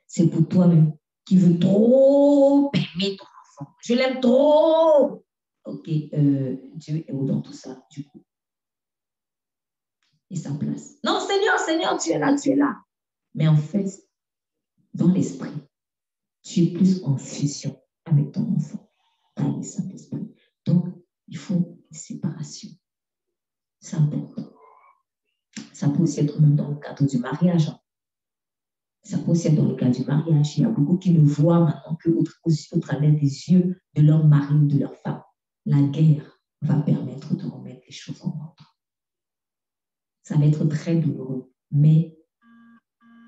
C'est pour toi-même qui veux trop aimer ton enfant. Je l'aime trop. Ok, Dieu est où dans tout ça, du coup? Et sa place. Non, Seigneur, tu es là. Mais en fait, dans l'esprit, tu es plus en fusion avec ton enfant, par le Saint-Esprit. Donc, il faut une séparation. C'est important. Ça peut aussi être même dans le cadre du mariage. Ça peut aussi être dans le cadre du mariage. Il y a beaucoup qui ne voient maintenant qu'au travers des yeux de leur mari ou de leur femme. La guerre va permettre de remettre les choses en ordre. Ça va être très douloureux, mais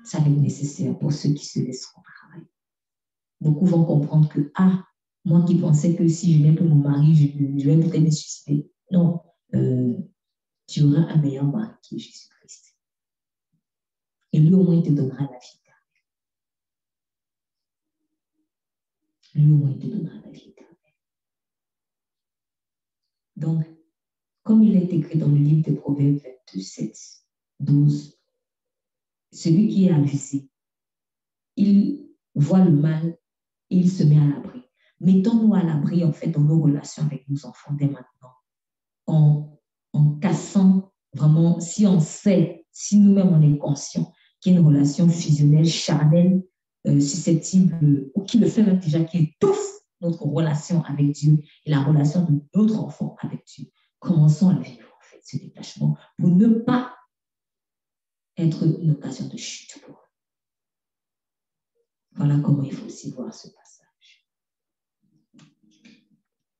ça va être nécessaire pour ceux qui se laisseront travailler. Beaucoup vont comprendre que, moi qui pensais que si je n'ai plus mon mari, je vais peut-être me suicider. Non, tu auras un meilleur mari qui est Jésus-Christ. Et lui, au moins, il te donnera la vie éternelle. Lui, au moins, il te donnera la vie éternelle. Donc, comme il est écrit dans le livre des Proverbes 22, 7, 12, celui qui est abusé, il voit le mal et il se met à l'abri. Mettons-nous à l'abri, en fait, dans nos relations avec nos enfants dès maintenant, en cassant vraiment, si on sait, si nous-mêmes on est conscient qu'il y a une relation fusionnelle, charnelle, susceptible, ou qui le fait même déjà, qui étouffe notre relation avec Dieu et la relation de notre enfant avec Dieu. Commençons à vivre, en fait, ce détachement pour ne pas être une occasion de chute pour eux. Voilà comment il faut aussi voir ce passage.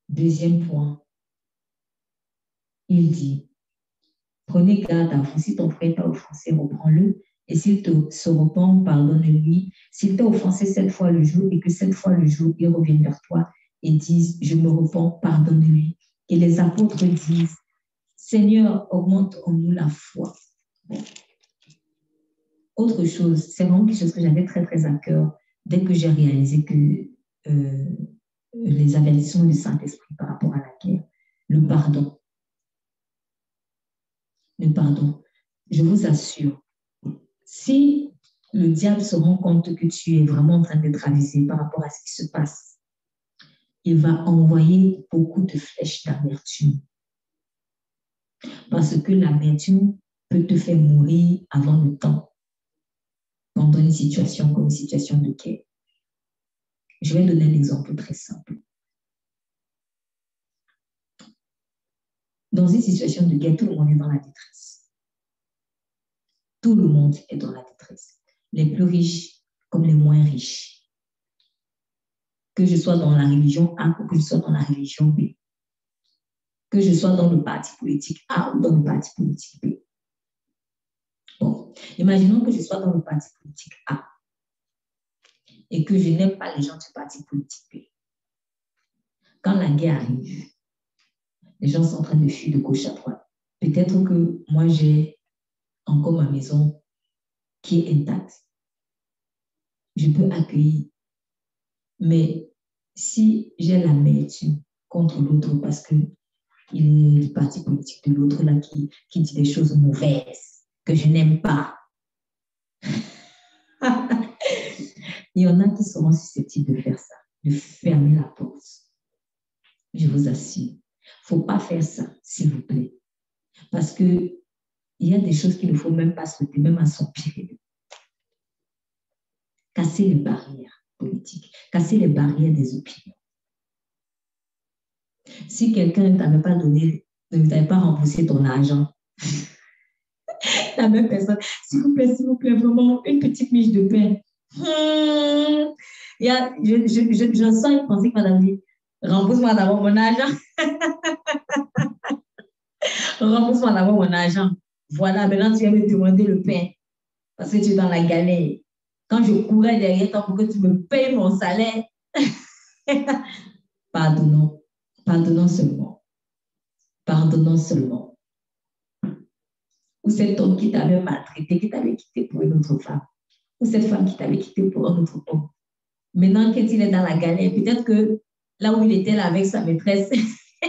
Deuxième point, il dit, prenez garde à vous, si ton frère t'a offensé, reprends-le, et s'il se repent, pardonne-lui. S'il t'a offensé 7 fois le jour, et que 7 fois le jour, il revient vers toi et dise, je me repens, pardonne-lui. Et les apôtres disent, Seigneur, augmente en nous la foi. Bon. Autre chose, c'est vraiment quelque chose que j'avais très, très à cœur dès que j'ai réalisé que les avertissements du Saint-Esprit par rapport à la guerre, le pardon. Le pardon. Je vous assure, si le diable se rend compte que tu es vraiment en train d'être avisé par rapport à ce qui se passe, il va envoyer beaucoup de flèches d'amertume. Parce que l'amertume peut te faire mourir avant le temps, pendant une situation comme une situation de guerre. Je vais donner un exemple très simple. Dans une situation de guerre, tout le monde est dans la détresse. Tout le monde est dans la détresse. Les plus riches comme les moins riches. Que je sois dans la religion A ou que je sois dans la religion B. Que je sois dans le parti politique A ou dans le parti politique B. Bon, imaginons que je sois dans le parti politique A et que je n'aime pas les gens du parti politique B. Quand la guerre arrive, les gens sont en train de fuir de gauche à droite. Peut-être que moi, j'ai encore ma maison qui est intacte. Je peux accueillir. Mais si j'ai l'amertume contre l'autre parce qu'il est du parti politique de l'autre là qui dit des choses mauvaises que je n'aime pas, il y en a qui seront susceptibles de faire ça, de fermer la porte. Je vous assure. Il ne faut pas faire ça, s'il vous plaît. Parce qu'il y a des choses qu'il ne faut même pas souhaiter, même à son pire. Casser les barrières politiques, casser les barrières des opinions. Si quelqu'un ne t'avait pas donné, ne t'avait pas remboursé ton argent, la même personne, s'il vous plaît, vraiment, une petite miche de pain. Je sens une pensée que madame dit, rembourse-moi d'abord mon argent. Rembourse-moi d'abord mon argent. Voilà, maintenant tu viens me demander le pain parce que tu es dans la galère. Quand je courais derrière toi pour que tu me payes mon salaire, pardonnons, pardonnons seulement. Pardonnons seulement. Ou cet homme qui t'avait maltraité, qui t'avait quitté pour une autre femme. Ou cette femme qui t'avait quitté pour un autre homme. Maintenant qu'il est dans la galère, peut-être que là où il était là avec sa maîtresse,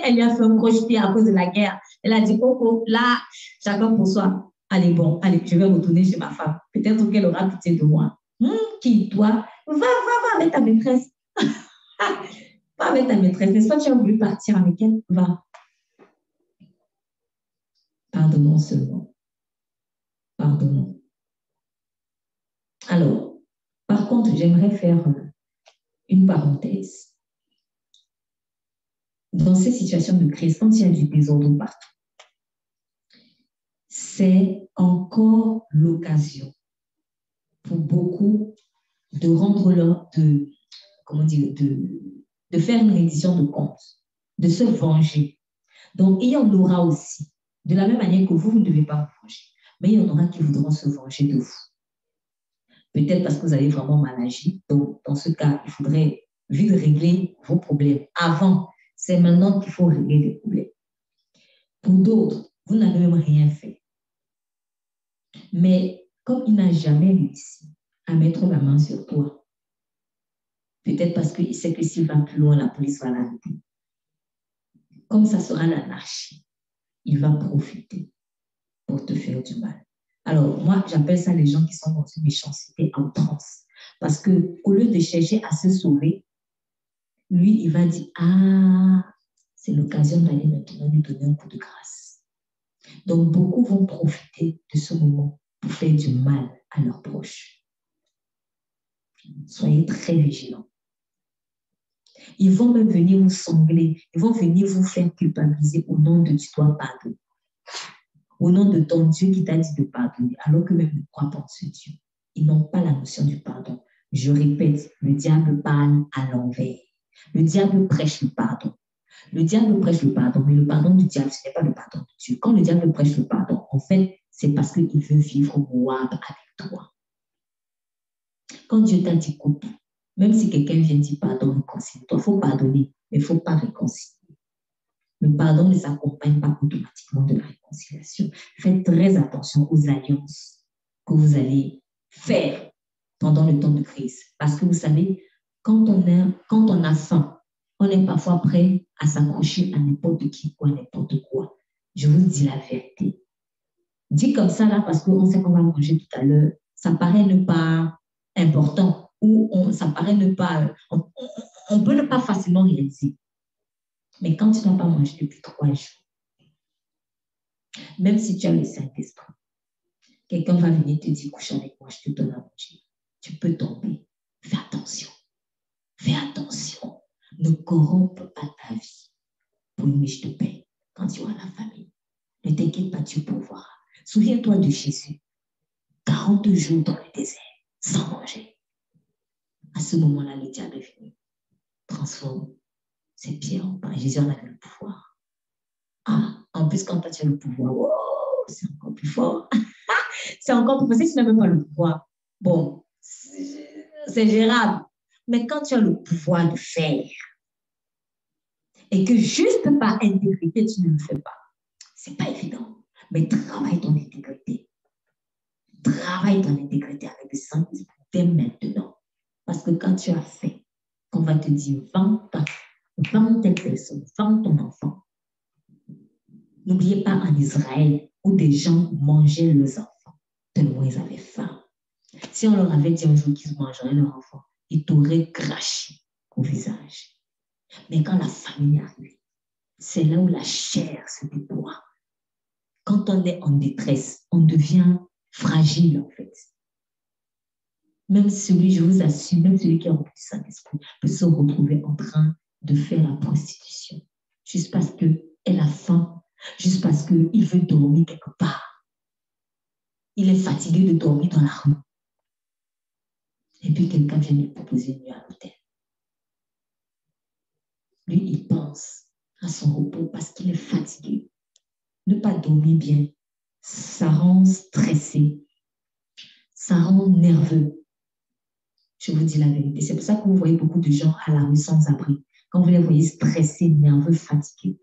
elle lui a fait un croche-pied à cause de la guerre. Elle a dit, Coco, là, chacun pour soi. Allez, bon, allez, je vais retourner chez ma femme. Peut-être qu'elle aura pitié de moi. Qui, toi? Va avec ta maîtresse. Va avec ta maîtresse. N'est-ce pas, tu as voulu partir avec elle? Va. Pardonnons seulement. Pardonnons. Alors, par contre, j'aimerais faire une parenthèse. Dans ces situations de crise, quand il y a du désordre partout, c'est encore l'occasion pour beaucoup de rendre leur, de faire une reddition de compte, de se venger. Donc, il y en aura aussi, de la même manière que vous ne devez pas vous venger, mais il y en aura qui voudront se venger de vous. Peut-être parce que vous avez vraiment mal agi. Donc, dans ce cas, il faudrait vite régler vos problèmes. Avant, c'est maintenant qu'il faut régler les problèmes. Pour d'autres, vous n'avez même rien fait. Mais comme il n'a jamais réussi à mettre la main sur toi, peut-être parce qu'il sait que s'il va plus loin, la police va l'arrêter. Comme ça sera l'anarchie, il va profiter pour te faire du mal. Alors, moi, j'appelle ça les gens qui sont dans une méchanceté en transe. Parce qu'au lieu de chercher à se sauver, lui, il va dire, ah, c'est l'occasion d'aller maintenant lui donner un coup de grâce. Donc, beaucoup vont profiter de ce moment pour faire du mal à leurs proches. Soyez très vigilants. Ils vont même venir vous sangler, ils vont venir vous faire culpabiliser au nom de tu dois pardonner. Au nom de ton Dieu qui t'a dit de pardonner, alors que même ne croient pas en ce Dieu. Ils n'ont pas la notion du pardon. Je répète, le diable parle à l'envers. Le diable prêche le pardon. Le diable prêche le pardon, mais le pardon du diable, ce n'est pas le pardon de Dieu. Quand le diable prêche le pardon, en fait, c'est parce qu'il veut vivre Moab avec toi. Quand Dieu t'a dit coupe, même si quelqu'un vient dire pardon, réconcilie-toi, il faut pardonner, mais il ne faut pas réconcilier. Le pardon ne s'accompagne pas automatiquement de la réconciliation. Faites très attention aux alliances que vous allez faire pendant le temps de crise. Parce que vous savez, quand on a faim, on est parfois prêt à s'accrocher à n'importe qui ou à n'importe quoi. Je vous dis la vérité. Dit comme ça là, parce qu'on sait qu'on va manger tout à l'heure, ça paraît ne pas important ou ça paraît ne pas... On peut ne pas facilement réaliser. Mais quand tu n'as pas mangé depuis 3 jours, même si tu as le Saint-Esprit, quelqu'un va venir te dire, couche avec moi, je te donne à manger. Tu peux tomber. Fais attention. Fais attention. Ne corrompe pas ta vie pour une miche de pain quand tu as la famille. Ne t'inquiète pas, tu pourvoiras. Souviens-toi de Jésus. 40 jours dans le désert, sans manger. À ce moment-là, le diable est venu. Transforme ces pierres en pain. Jésus en avait le pouvoir. Ah, en plus, quand toi, tu as le pouvoir, oh, c'est encore plus fort. C'est encore plus fort. Si tu n'as même pas le pouvoir, bon, c'est gérable. Mais quand tu as le pouvoir de faire et que juste par intégrité, tu ne le fais pas, ce n'est pas évident. Mais travaille ton intégrité. Travaille ton intégrité avec le Saint-Esprit dès maintenant. Parce que quand tu as fait, on va te dire, vends telle personne, vends ton enfant. N'oubliez pas en Israël où des gens mangeaient leurs enfants tellement ils avaient faim. Si on leur avait dit un jour qu'ils mangeraient leur enfant, ils t'auraient craché au visage. Mais quand la famine est arrivée, c'est là où la chair se déploie. Quand on est en détresse, on devient fragile en fait. Même celui, je vous assure, même celui qui a rempli sa esprit peut se retrouver en train de faire la prostitution. Juste parce qu'elle a faim, juste parce qu'il veut dormir quelque part. Il est fatigué de dormir dans la rue. Et puis quelqu'un vient lui proposer une nuit à l'hôtel. Lui, il pense à son repos parce qu'il est fatigué. Ne pas dormir bien, ça rend stressé, ça rend nerveux. Je vous dis la vérité. C'est pour ça que vous voyez beaucoup de gens à la rue sans abri. Quand vous les voyez stressés, nerveux, fatigués.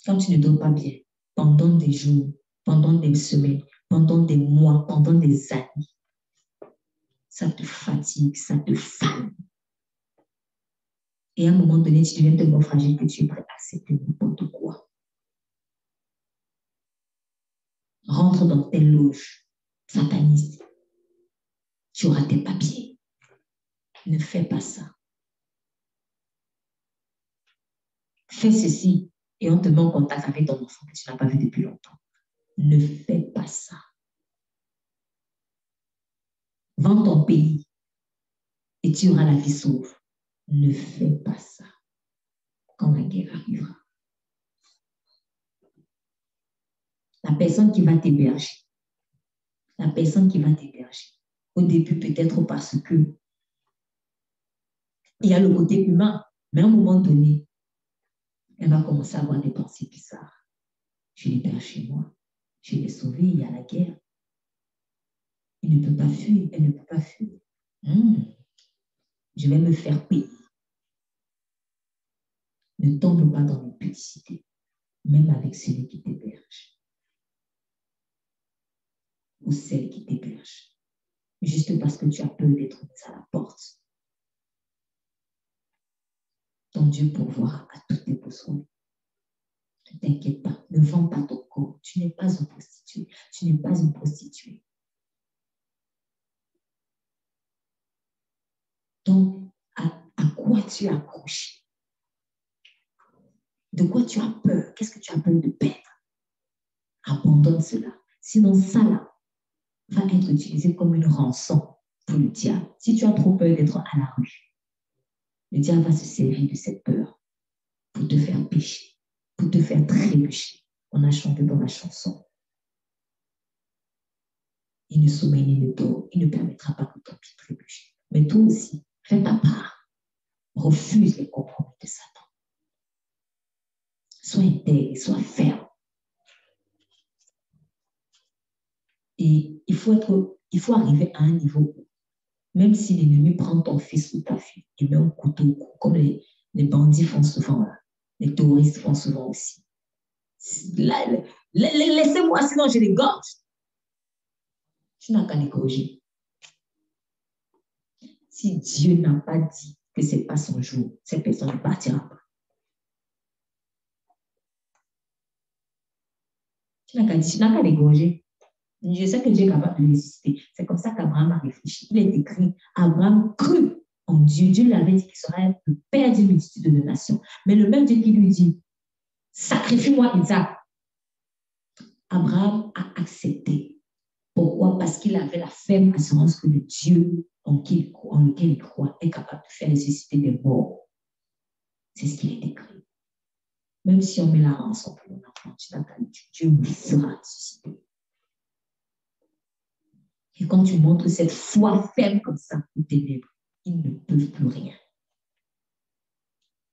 Quand tu ne dors pas bien, pendant des jours, pendant des semaines, pendant des mois, pendant des années, ça te fatigue, ça te fane. Et à un moment donné, tu deviens tellement fragile que tu es prêt à accepter n'importe quoi. Rentre dans telle loge sataniste. Tu auras tes papiers. Ne fais pas ça. Fais ceci et on te met en contact avec ton enfant que tu n'as pas vu depuis longtemps. Ne fais pas ça. Vends ton pays et tu auras la vie sauve. Ne fais pas ça quand la guerre arrivera. La personne qui va t'héberger, au début peut-être parce que il y a le côté humain, mais à un moment donné, elle va commencer à avoir des pensées bizarres. Je l'héberge chez moi, je l'ai sauvé, il y a la guerre. Il ne peut pas fuir, elle ne peut pas fuir. Je vais me faire payer. Ne tombe pas dans l'impudicité, même avec celui qui t'héberge ou celle qui t'héberge, juste parce que tu as peur d'être mis à la porte. Ton Dieu pourvoira à tous tes besoins. Ne t'inquiète pas, ne vends pas ton corps. Tu n'es pas une prostituée. Tu n'es pas une prostituée. Donc, à quoi tu es accroché? De quoi tu as peur? Qu'est-ce que tu as peur de perdre? Abandonne cela. Sinon, ça là va être utilisé comme une rançon pour le diable. Si tu as trop peur d'être à la rue, le diable va se servir de cette peur pour te faire pécher, pour te faire trébucher. On a chanté dans la chanson. Il ne sommeille ni ne dort. Il ne permettra pas que ton pied trébuche. Mais toi aussi, fais ta part. Refuse les compromis de Satan. Sois intègre, sois ferme. Et il faut arriver à un niveau où, même si l'ennemi prend ton fils ou ta fille et met un couteau au cou, comme les bandits font souvent, là, les terroristes font souvent aussi. Laissez-moi, sinon je les gorge. Tu n'as qu'à les corriger. Si Dieu n'a pas dit que ce n'est pas son jour, cette personne ne partira pas. Tu n'as qu'à les gorger. Je sais que Dieu est capable de résister. C'est comme ça qu'Abraham a réfléchi. Il est écrit, Abraham crut en Dieu. Dieu lui avait dit qu'il serait le père d'une multitude de nations. Mais le même Dieu qui lui dit, sacrifie-moi Isaac. Abraham a accepté. Pourquoi? Parce qu'il avait la ferme assurance que le Dieu en lequel il croit est capable de faire ressusciter des morts. C'est ce qu'il est écrit. Même si on met la rançon pour mon enfant, tu n'as qu'à le dire, Dieu lui sera ressuscité. Et quand tu montres cette foi ferme comme ça aux ténèbres, ils ne peuvent plus rien.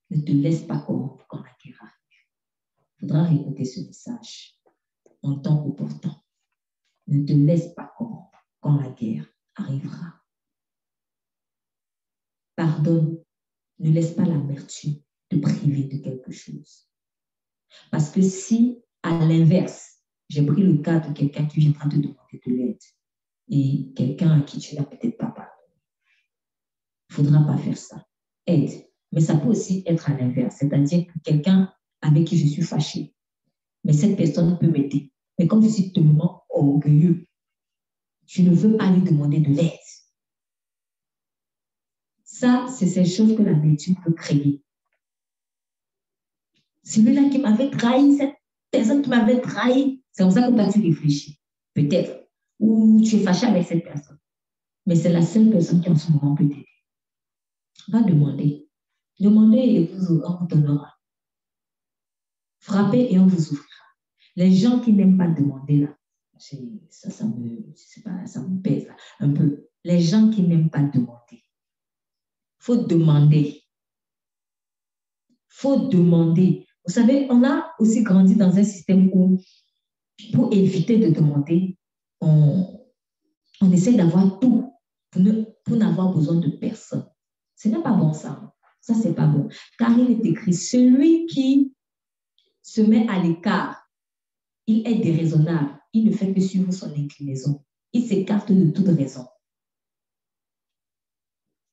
Ne te laisse pas corrompre quand la guerre arrive. Il faudra réécouter ce message en temps opportun. Ne te laisse pas corrompre quand la guerre arrivera. Pardonne. Ne laisse pas l'amertume te priver de quelque chose. Parce que si, à l'inverse, j'ai pris le cas de quelqu'un qui viendra te demander de l'aide, et quelqu'un à qui tu n'as peut-être pas pardonné. Il ne faudra pas faire ça. Aide. Mais ça peut aussi être à l'inverse, c'est-à-dire que quelqu'un avec qui je suis fâchée, mais cette personne peut m'aider. Mais comme je suis tellement orgueilleux, je ne veux pas lui demander de l'aide. Ça, c'est ces choses que l'amertume peut créer. Celui-là qui m'avait trahi, cette personne qui m'avait trahi, c'est comme ça que toi tu réfléchis. Peut-être. ou tu es fâché avec cette personne, mais c'est la seule personne qui en ce moment peut t'aider. Va demander. Demandez et on vous donnera. Frappez et on vous ouvrira. Les gens qui n'aiment pas demander là, ça me pèse là, un peu. Les gens qui n'aiment pas demander. Il faut demander. Il faut demander. Vous savez, on a aussi grandi dans un système où, pour éviter de demander, on essaie d'avoir tout pour n'avoir besoin de personne. Ce n'est pas bon ça. Ça, c'est pas bon. Car il est écrit, celui qui se met à l'écart, il est déraisonnable. Il ne fait que suivre son inclinaison. Il s'écarte de toute raison.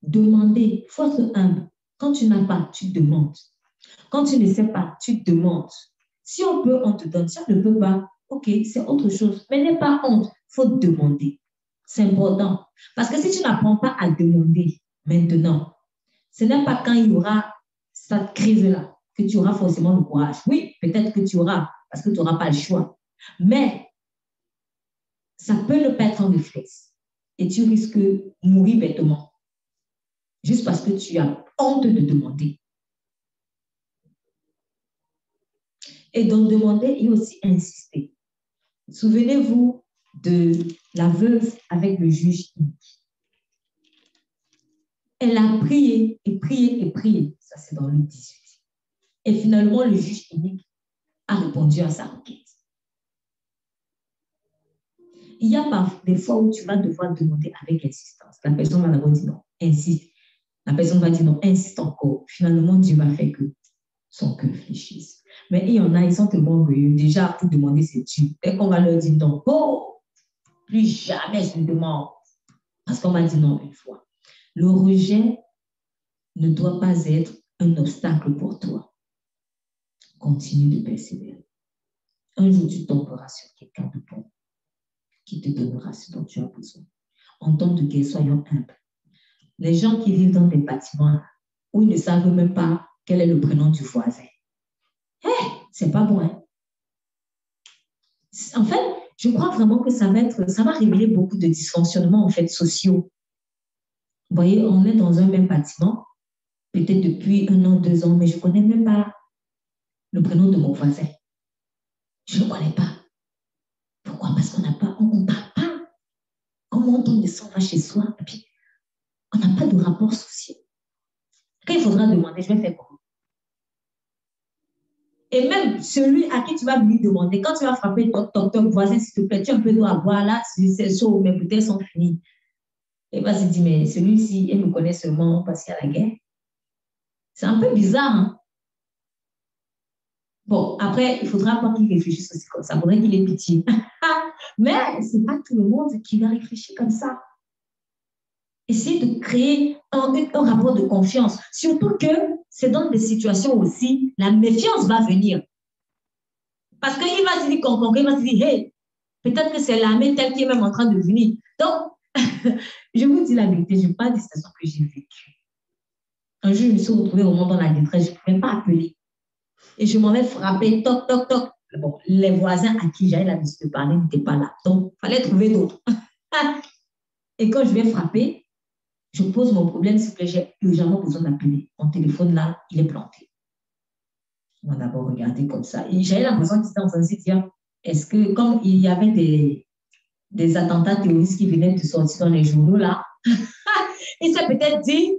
Demandez, il faut être humble. Quand tu n'as pas, tu demandes. Quand tu ne sais pas, tu demandes. Si on peut, on te donne. Si on ne peut pas, ok, c'est autre chose. Mais n'aie pas honte, il faut demander. C'est important. Parce que si tu n'apprends pas à demander maintenant, ce n'est pas quand il y aura cette crise-là que tu auras forcément le courage. Oui, peut-être que tu auras, parce que tu n'auras pas le choix. Mais ça peut ne pas être un réflexe. Et tu risques de mourir bêtement. Juste parce que tu as honte de demander. Et donc, demander et aussi insister. Souvenez-vous de la veuve avec le juge inique. Elle a prié et prié et prié. Ça, c'est dans Luc 18. Et finalement, le juge inique a répondu à sa requête. Il y a des fois où tu vas devoir demander avec insistance. La personne va d'abord dire non, insiste. La personne va dire non, insiste encore. Finalement, Dieu va faire que son cœur fléchisse. Mais il y en a, ils sont tellement orgueilleux. Déjà, pour demander, c'est Dieu. Dès qu'on va leur dire non, oh, plus jamais je ne demande. Parce qu'on va dire non une fois. Le rejet ne doit pas être un obstacle pour toi. Continue de persévérer. Un jour, tu tomberas sur quelqu'un de bon qui te donnera ce dont tu as besoin. En temps de guerre, soyons humbles. Les gens qui vivent dans des bâtiments où ils ne savent même pas quel est le prénom du voisin. C'est pas bon, hein? En fait, je crois vraiment que ça va révéler beaucoup de dysfonctionnements en fait, sociaux. Vous voyez, on est dans un même bâtiment, peut-être depuis 1 an, 2 ans, mais je ne connais même pas le prénom de mon voisin. Je ne le connais pas. Pourquoi? Parce qu'on n'a pas, on ne parle pas. Comment on s'en va chez soi, et puis on n'a pas de rapport social. Quand il faudra demander, je vais faire quoi? Et même celui à qui tu vas lui demander, quand tu vas frapper ton voisin, s'il te plaît, tu as un peu d'eau à boire là, c'est chaud, mes bouteilles sont finies. Et il va se dire, mais celui-ci, il me connaît seulement parce qu'il y a la guerre. C'est un peu bizarre, hein? Bon, après, il faudra pas qu'il réfléchisse aussi comme ça. Il faudrait qu'il ait pitié. Mais ce n'est pas tout le monde qui va réfléchir comme ça. Essayez de créer un rapport de confiance. Surtout que c'est dans des situations aussi, la méfiance va venir. Parce qu'il va se dire, il va se dire, hey, peut-être que c'est l'armée telle qui est même en train de venir. Donc, je vous dis la vérité, je parle des situations que j'ai vécues. Un jour, je me suis retrouvée au moment dans la détresse, je ne pouvais pas appeler. Et je m'en vais frapper, toc, toc, toc. Bon, les voisins à qui j'avais l'habitude de parler n'étaient pas là. Donc, il fallait trouver d'autres. Et quand je vais frapper, je pose mon problème, s'il vous plaît, j'ai urgemment besoin d'appeler. Mon téléphone, là, il est planté. On va d'abord regarder comme ça. Et j'avais l'impression qu'ils étaient en train de se dire, est-ce que, comme il y avait des attentats terroristes qui venaient de sortir dans les journaux, là, il s'est peut-être dit,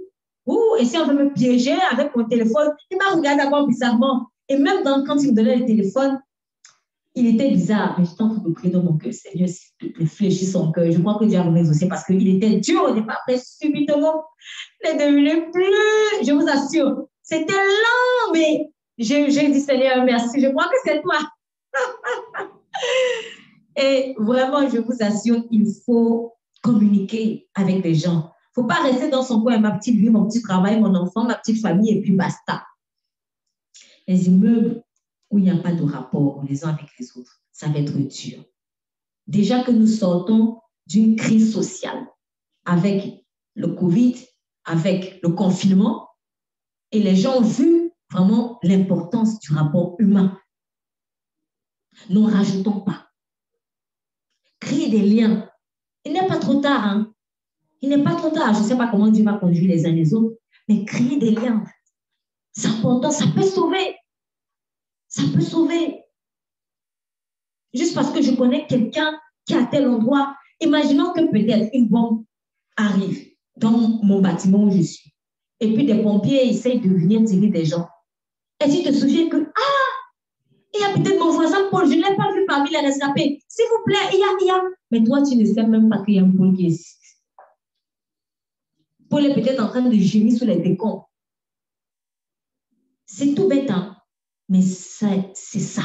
et si on veut me piéger avec mon téléphone, il m'a regardé d'abord bizarrement. Et même quand il me donnait le téléphone, il était bizarre. Mais j'étais en train de prier dans mon cœur, Seigneur, s'il te plaît, fléchis son cœur. Je crois que Dieu a exaucé parce qu'il était dur au départ. Après, subitement, il est devenu plus, je vous assure, c'était lent, mais j'ai dit, Seigneur, merci. Je crois que c'est toi. Et vraiment, je vous assure, il faut communiquer avec les gens. Il ne faut pas rester dans son coin, ma petite vie, mon petit travail, mon enfant, ma petite famille, et puis basta. Les immeubles où il n'y a pas de rapport les uns avec les autres, ça va être dur. Déjà que nous sortons d'une crise sociale avec le Covid, avec le confinement, et les gens ont vu vraiment l'importance du rapport humain. N'en rajoutons pas. Créez des liens Il n'est pas trop tard. Hein? Il n'est pas trop tard. Je ne sais pas comment Dieu va conduire les uns les autres, mais créer des liens, c'est important. Ça peut sauver. Ça peut sauver. Juste parce que je connais quelqu'un qui est à tel endroit, imaginons que peut-être une bombe arrive dans mon bâtiment où je suis. Et puis des pompiers essayent de venir tirer des gens. Et tu te souviens que, il y a peut-être mon voisin Paul, je ne l'ai pas vu parmi les rescapés. S'il vous plaît, il y a. Mais toi, tu ne sais même pas qu'il y a un Paul qui existe. Paul est peut-être en train de gémir sous les décombres. C'est tout bête, hein? Mais c'est ça.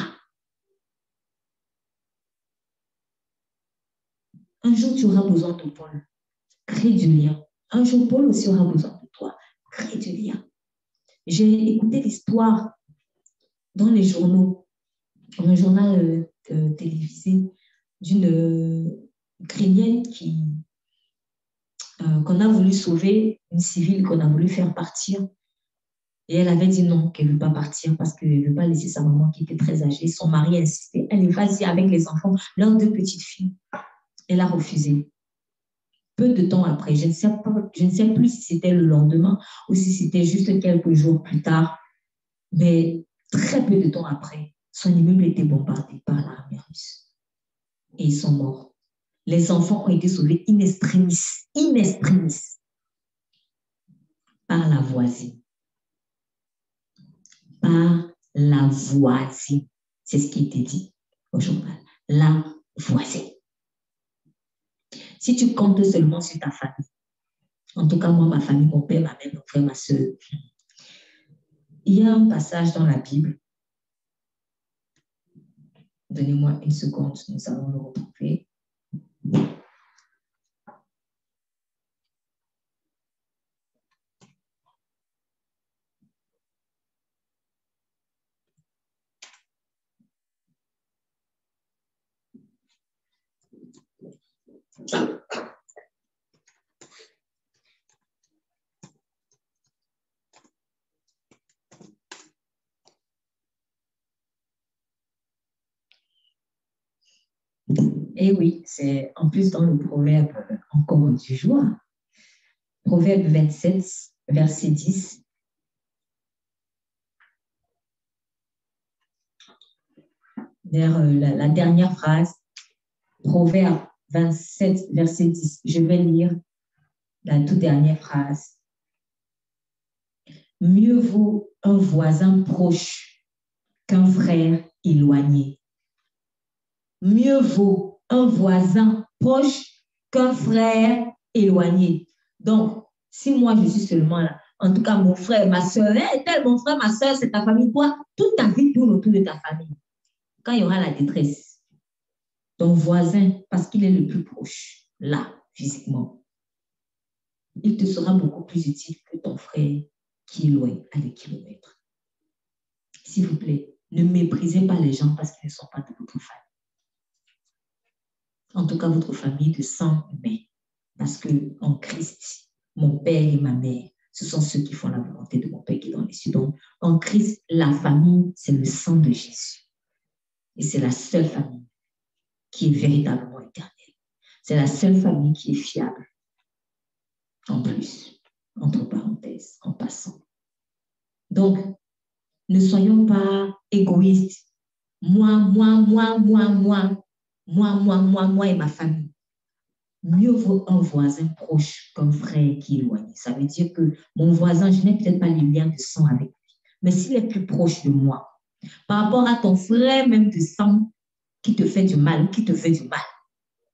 Un jour, tu auras besoin de Paul. Crée du lien. Un jour, Paul aussi aura besoin de toi. Crée du lien. J'ai écouté l'histoire dans les journaux, dans un journal télévisé, d'une Ukrainienne qu'on a voulu sauver, une civile qu'on a voulu faire partir. Et elle avait dit non, qu'elle ne veut pas partir parce qu'elle ne veut pas laisser sa maman qui était très âgée. Son mari a insisté. Elle est vas-y avec les enfants, leurs 2 petites filles. Elle a refusé. Peu de temps après, je ne sais plus si c'était le lendemain ou si c'était juste quelques jours plus tard, mais très peu de temps après, son immeuble était bombardé par l'armée russe. Et ils sont morts. Les enfants ont été sauvés in extremis, par la voisine. Par la voisine. C'est ce qui était dit au journal. La voisine. Si tu comptes seulement sur ta famille, en tout cas moi, ma famille, mon père, ma mère, mon frère, ma soeur, il y a un passage dans la Bible. Donnez-moi une seconde, nous allons le retrouver. Et oui, c'est en plus dans le proverbe encore du jour. Proverbe 27, verset 10. Vers la dernière phrase. Proverbe 27, verset 10. Je vais lire la toute dernière phrase. Mieux vaut un voisin proche qu'un frère éloigné. Mieux vaut un voisin proche qu'un frère éloigné. Donc, si moi je suis seulement là, en tout cas mon frère, ma soeur, tel mon frère, ma soeur, c'est ta famille, toi, toute ta vie tourne autour de ta famille. Quand il y aura la détresse, ton voisin, parce qu'il est le plus proche, là, physiquement, il te sera beaucoup plus utile que ton frère qui est loin à des kilomètres. S'il vous plaît, ne méprisez pas les gens parce qu'ils ne sont pas de votre famille. En tout cas, votre famille de sang humain. Parce qu'en Christ, mon père et ma mère, ce sont ceux qui font la volonté de mon Père qui est dans les cieux. Donc, en Christ, la famille, c'est le sang de Jésus. Et c'est la seule famille qui est véritablement éternelle. C'est la seule famille qui est fiable. En plus, entre parenthèses, en passant. Donc, ne soyons pas égoïstes. Moi et ma famille. Mieux vaut un voisin proche qu'un frère qui est éloigné. Ça veut dire que mon voisin, je n'ai peut-être pas les liens de sang avec lui. Mais s'il est plus proche de moi, par rapport à ton frère même de sang qui te fait du mal,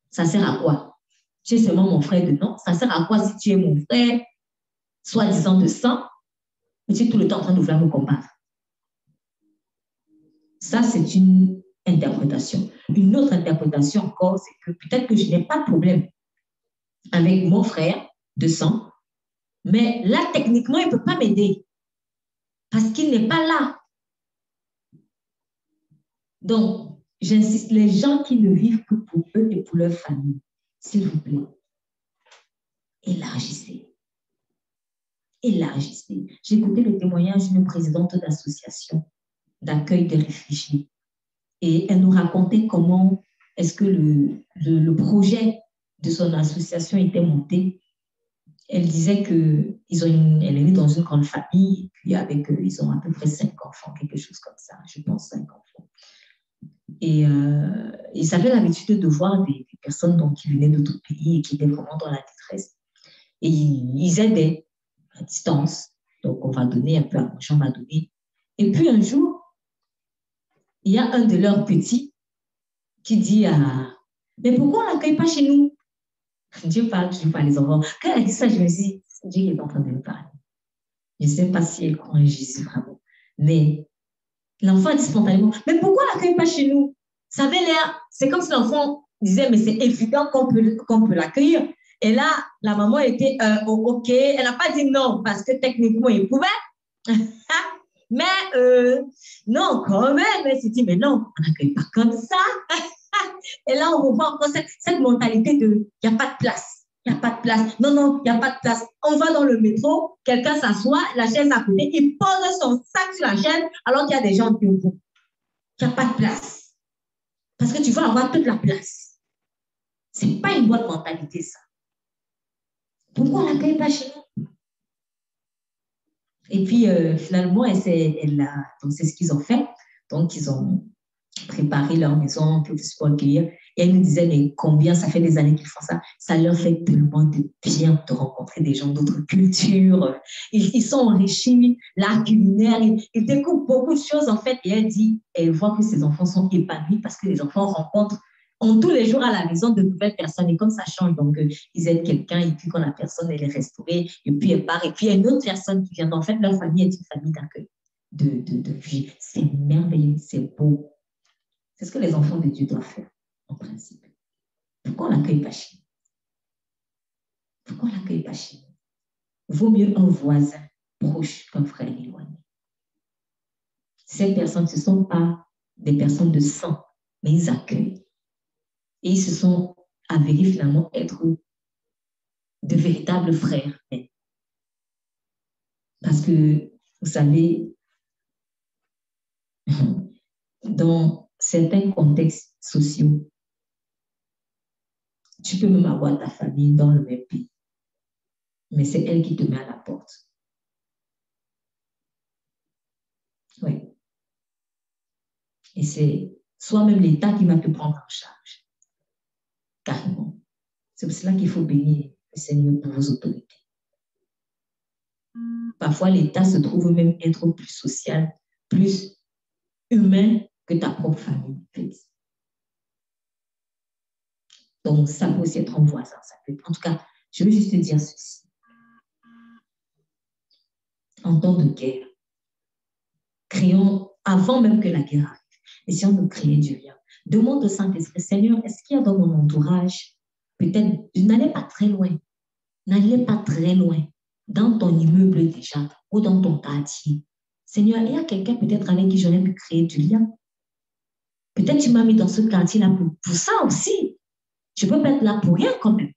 ça sert à quoi? Tu es seulement mon frère de nom. Ça sert à quoi si tu es mon frère, soi-disant de sang, mais tu es tout le temps en train de vouloir me combattre? Ça, c'est une interprétation. Une autre interprétation encore, c'est que peut-être que je n'ai pas de problème avec mon frère de sang, mais là, techniquement, il ne peut pas m'aider parce qu'il n'est pas là. Donc, j'insiste, les gens qui ne vivent que pour eux et pour leur famille, s'il vous plaît, élargissez. Élargissez. J'ai écouté le témoignage d'une présidente d'association d'accueil des réfugiés et elle nous racontait comment est-ce que le projet de son association était montée, elle disait qu'elle est née dans une grande famille, et puis avec eux, ils ont à peu près 5 enfants, quelque chose comme ça, je pense 5 enfants. Et ils avaient l'habitude de voir des personnes donc, qui venaient d'autres pays et qui étaient vraiment dans la détresse. Et ils aidaient à distance. Donc, on va donner un peu à manger, on va donner. Et puis, un jour, il y a un de leurs petits qui dit mais pourquoi on ne l'accueille pas chez nous? Dieu parle toujours par les enfants. Quand elle a dit ça, je me suis dit, Dieu est en train de me parler. Je ne sais pas si elle croit en Jésus vraiment. Mais l'enfant dit spontanément, mais pourquoi on ne l'accueille pas chez nous? Ça avait l'air, c'est comme si l'enfant disait, mais c'est évident qu'on peut l'accueillir. Et là, la maman était OK. Elle n'a pas dit non, parce que techniquement, il pouvait. Mais non, quand même, elle s'est dit, mais non, on n'accueille pas comme ça. Et là, on revoit encore cette mentalité de, il n'y a pas de place. Il n'y a pas de place. Non, non, il n'y a pas de place. On va dans le métro, quelqu'un s'assoit, la chaise à côté, il pose son sac sur la chaise, alors qu'il y a des gens qui ouvrent. Il n'y a pas de place. Parce que tu vas avoir toute la place. Ce n'est pas une bonne mentalité, ça. Pourquoi on ne l'accueille pas chez nous? Et puis, finalement, donc c'est ce qu'ils ont fait. Donc, ils ont préparé leur maison pour accueillir. Et elle nous disait, mais combien, ça fait des années qu'ils font ça. Ça leur fait tellement de bien de rencontrer des gens d'autres cultures. Ils sont enrichis, l'art culinaire, ils découvrent beaucoup de choses, en fait. Et elle dit, elle voit que ses enfants sont épanouis parce que les enfants rencontrent tous les jours à la maison de nouvelles personnes. Et comme ça change, donc ils aident quelqu'un et puis quand la personne, elle est restaurée, et puis elle part. Et puis il y a une autre personne qui vient. En fait, leur famille est une famille d'accueil, de vie. C'est merveilleux, c'est beau. C'est ce que les enfants de Dieu doivent faire, en principe. Pourquoi on ne l'accueille pas chez nous? Pourquoi on ne l'accueille pas chez nous? Vaut mieux un voisin proche qu'un frère éloigné. Ces personnes, ce ne sont pas des personnes de sang, mais ils accueillent. Et ils se sont avérés finalement être de véritables frères. Parce que, vous savez, dans certains contextes sociaux, tu peux même avoir ta famille dans le même pays, mais c'est elle qui te met à la porte. Oui. Et c'est soit même l'État qui va te prendre en charge. Carrément. C'est pour cela qu'il faut bénir le Seigneur pour vos autorités. Parfois, l'État se trouve même être plus social, plus humain que ta propre famille. Donc, ça peut aussi être un voisin. Ça peut être... En tout cas, je veux juste te dire ceci. En temps de guerre, créons, avant même que la guerre arrive, essayons de créer du lien. Demande au Saint-Esprit, Seigneur, est-ce qu'il y a dans mon entourage, peut-être, n'allez pas très loin, n'allez pas très loin, dans ton immeuble déjà, ou dans ton quartier. Seigneur, il y a quelqu'un peut-être avec qui j'aurais pu créer du lien. Peut-être tu m'as mis dans ce quartier-là pour ça aussi. Je peux pas être là pour rien quand même.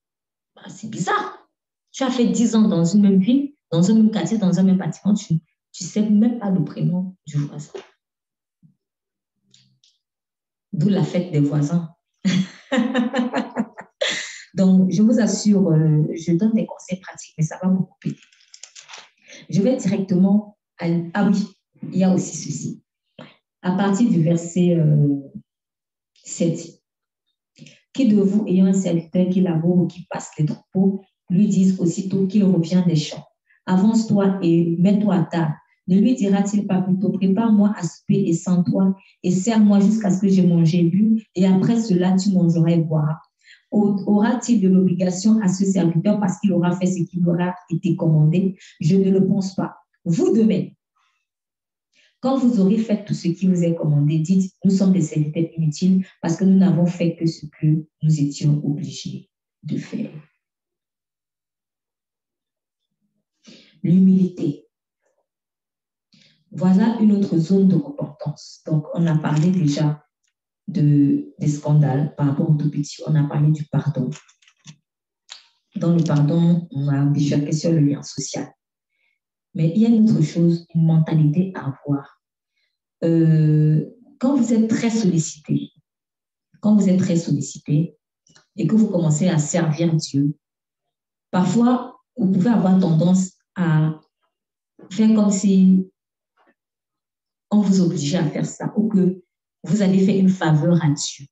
Bah, c'est bizarre. Tu as fait 10 ans dans une même ville, dans un même quartier, dans un même bâtiment, tu ne sais même pas le prénom du voisin. D'où la fête des voisins. Donc, je vous assure, je donne des conseils pratiques, mais ça va beaucoup aider. Je vais directement à... Ah oui, il y a aussi ceci. À partir du verset 7. Qui de vous, ayant un serviteur qui laboure ou qui passe les troupeaux, lui disent aussitôt qu'il revient des champs, avance-toi et mets-toi à table. Ne lui dira-t-il pas plutôt, prépare-moi à souper et sens-toi et sers-moi jusqu'à ce que j'ai mangé et bu, et après cela tu mangeras et boiras. Aura-t-il de l'obligation à ce serviteur parce qu'il aura fait ce qui lui aura été commandé? Je ne le pense pas. Vous de même, quand vous aurez fait tout ce qui vous est commandé, dites, nous sommes des serviteurs inutiles parce que nous n'avons fait que ce que nous étions obligés de faire. L'humilité. Voilà une autre zone de repentance. Donc, on a parlé déjà des scandales par rapport aux tout petits. On a parlé du pardon. Dans le pardon, on a déjà question le lien social. Mais il y a une autre chose, une mentalité à avoir. Quand vous êtes très sollicité, et que vous commencez à servir Dieu, parfois, vous pouvez avoir tendance à faire comme si on vous obligeait à faire ça ou que vous avez fait une faveur à Dieu.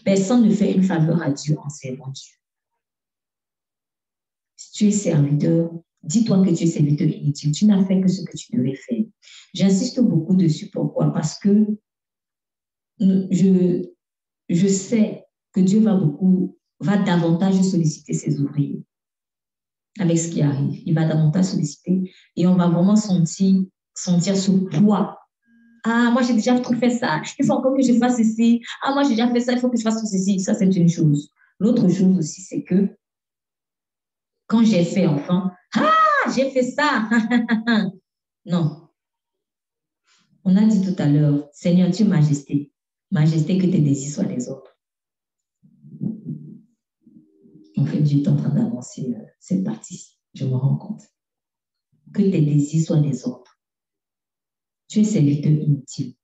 Personne ne fait une faveur à Dieu en servant Dieu. Si tu es serviteur, dis-toi que tu es serviteur inutile. Tu n'as fait que ce que tu devais faire. J'insiste beaucoup dessus. Pourquoi? Parce que je sais que Dieu va davantage solliciter ses ouvriers avec ce qui arrive. Il va davantage solliciter et on va vraiment sentir ce poids. Ah, moi, j'ai déjà trop fait ça. Il faut encore que je fasse ceci. Ah, moi, j'ai déjà fait ça. Il faut que je fasse ceci. Ça, c'est une chose. L'autre chose aussi, c'est que quand j'ai fait enfant, ah, j'ai fait ça. Non. On a dit tout à l'heure, Seigneur, tu es majesté. Majesté, que tes désirs soient les autres. En fait, Dieu est en train d'avancer cette partie-ci. Je me rends compte. Que tes désirs soient les autres. Tu es serviteur inutile.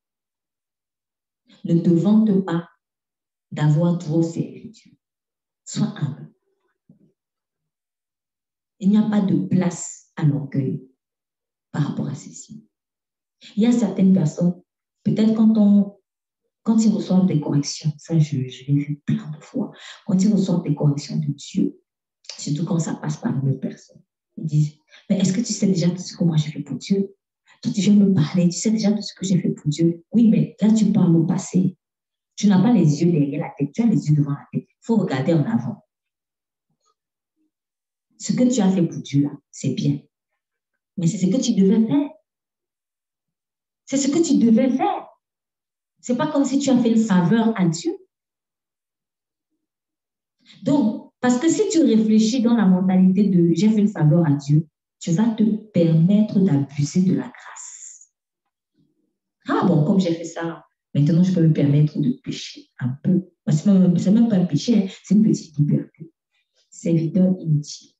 Ne te vante pas d'avoir trop servi Dieu. Sois humble. Il n'y a pas de place à l'orgueil par rapport à ceci. Il y a certaines personnes, peut-être quand ils reçoivent des corrections, ça je l'ai vu plein de fois, quand ils reçoivent des corrections de Dieu, surtout quand ça passe par une personne, ils disent, mais est-ce que tu sais déjà tout ce que moi j'ai fait pour Dieu? Toi, tu viens me parler, tu sais déjà tout ce que j'ai fait pour Dieu. Oui, mais là, tu parles au passé. Tu n'as pas les yeux derrière la tête, tu as les yeux devant la tête. Il faut regarder en avant. Ce que tu as fait pour Dieu, là, c'est bien. Mais c'est ce que tu devais faire. C'est ce que tu devais faire. Ce n'est pas comme si tu as fait une faveur à Dieu. Donc, parce que si tu réfléchis dans la mentalité de j'ai fait une faveur à Dieu, tu vas te permettre d'abuser de la grâce. Ah bon, comme j'ai fait ça, maintenant je peux me permettre de pécher un peu. Ce n'est même pas un péché, hein, c'est une petite liberté. Serviteur inutile.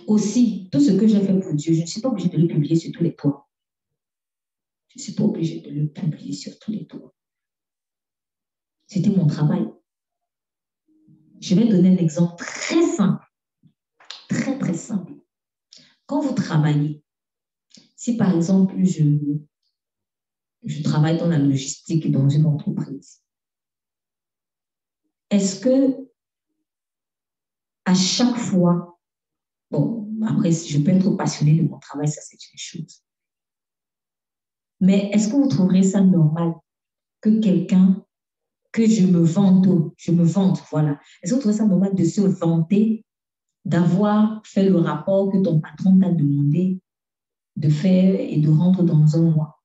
Aussi, tout ce que j'ai fait pour Dieu, je ne suis pas obligée de le publier sur tous les toits. Je ne suis pas obligée de le publier sur tous les toits. C'était mon travail. Je vais donner un exemple très simple. Très, très simple. Quand vous travaillez, si par exemple, je travaille dans la logistique dans une entreprise, est-ce que à chaque fois, bon, après, je peux être passionnée de mon travail, ça c'est une chose. Mais est-ce que vous trouverez ça normal que quelqu'un, que je me vante, voilà. Est-ce que vous trouvez ça normal de se vanter, d'avoir fait le rapport que ton patron t'a demandé de faire et de rendre dans un mois?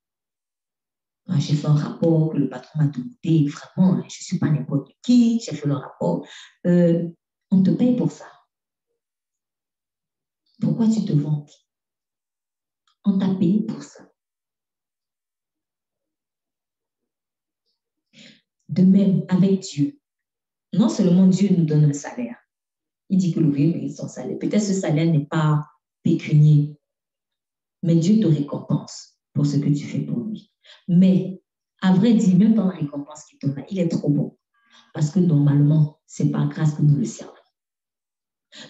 J'ai fait un rapport que le patron m'a demandé, vraiment, je ne suis pas n'importe qui, j'ai fait le rapport. On te paye pour ça. Pourquoi tu te vantes? On t'a payé pour ça. De même, avec Dieu, non seulement Dieu nous donne un salaire, il dit que l'ouvrier mérite son salaire. Peut-être ce salaire n'est pas pécunier, mais Dieu te récompense pour ce que tu fais pour lui. Mais, à vrai dire, même dans la récompense qu'il te donne, il est trop bon. Parce que normalement, ce n'est par grâce que nous le servons.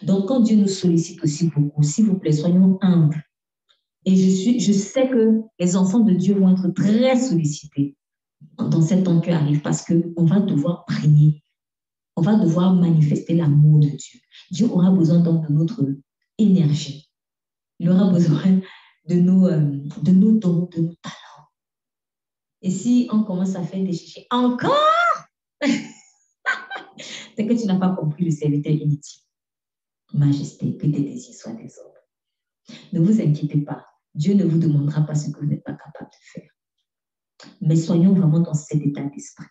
Donc, quand Dieu nous sollicite aussi beaucoup, s'il vous plaît, soyons humbles. Et je sais que les enfants de Dieu vont être très sollicités dans cet temps qui arrive parce qu'on va devoir prier. On va devoir manifester l'amour de Dieu. Dieu aura besoin donc de notre énergie. Il aura besoin de nos dons, de nos talents. Et si on commence à faire des chichis encore, c'est que tu n'as pas compris le serviteur inutile. Majesté, que tes désirs soient des autres. Ne vous inquiétez pas. Dieu ne vous demandera pas ce que vous n'êtes pas capable de faire. Mais soyons vraiment dans cet état d'esprit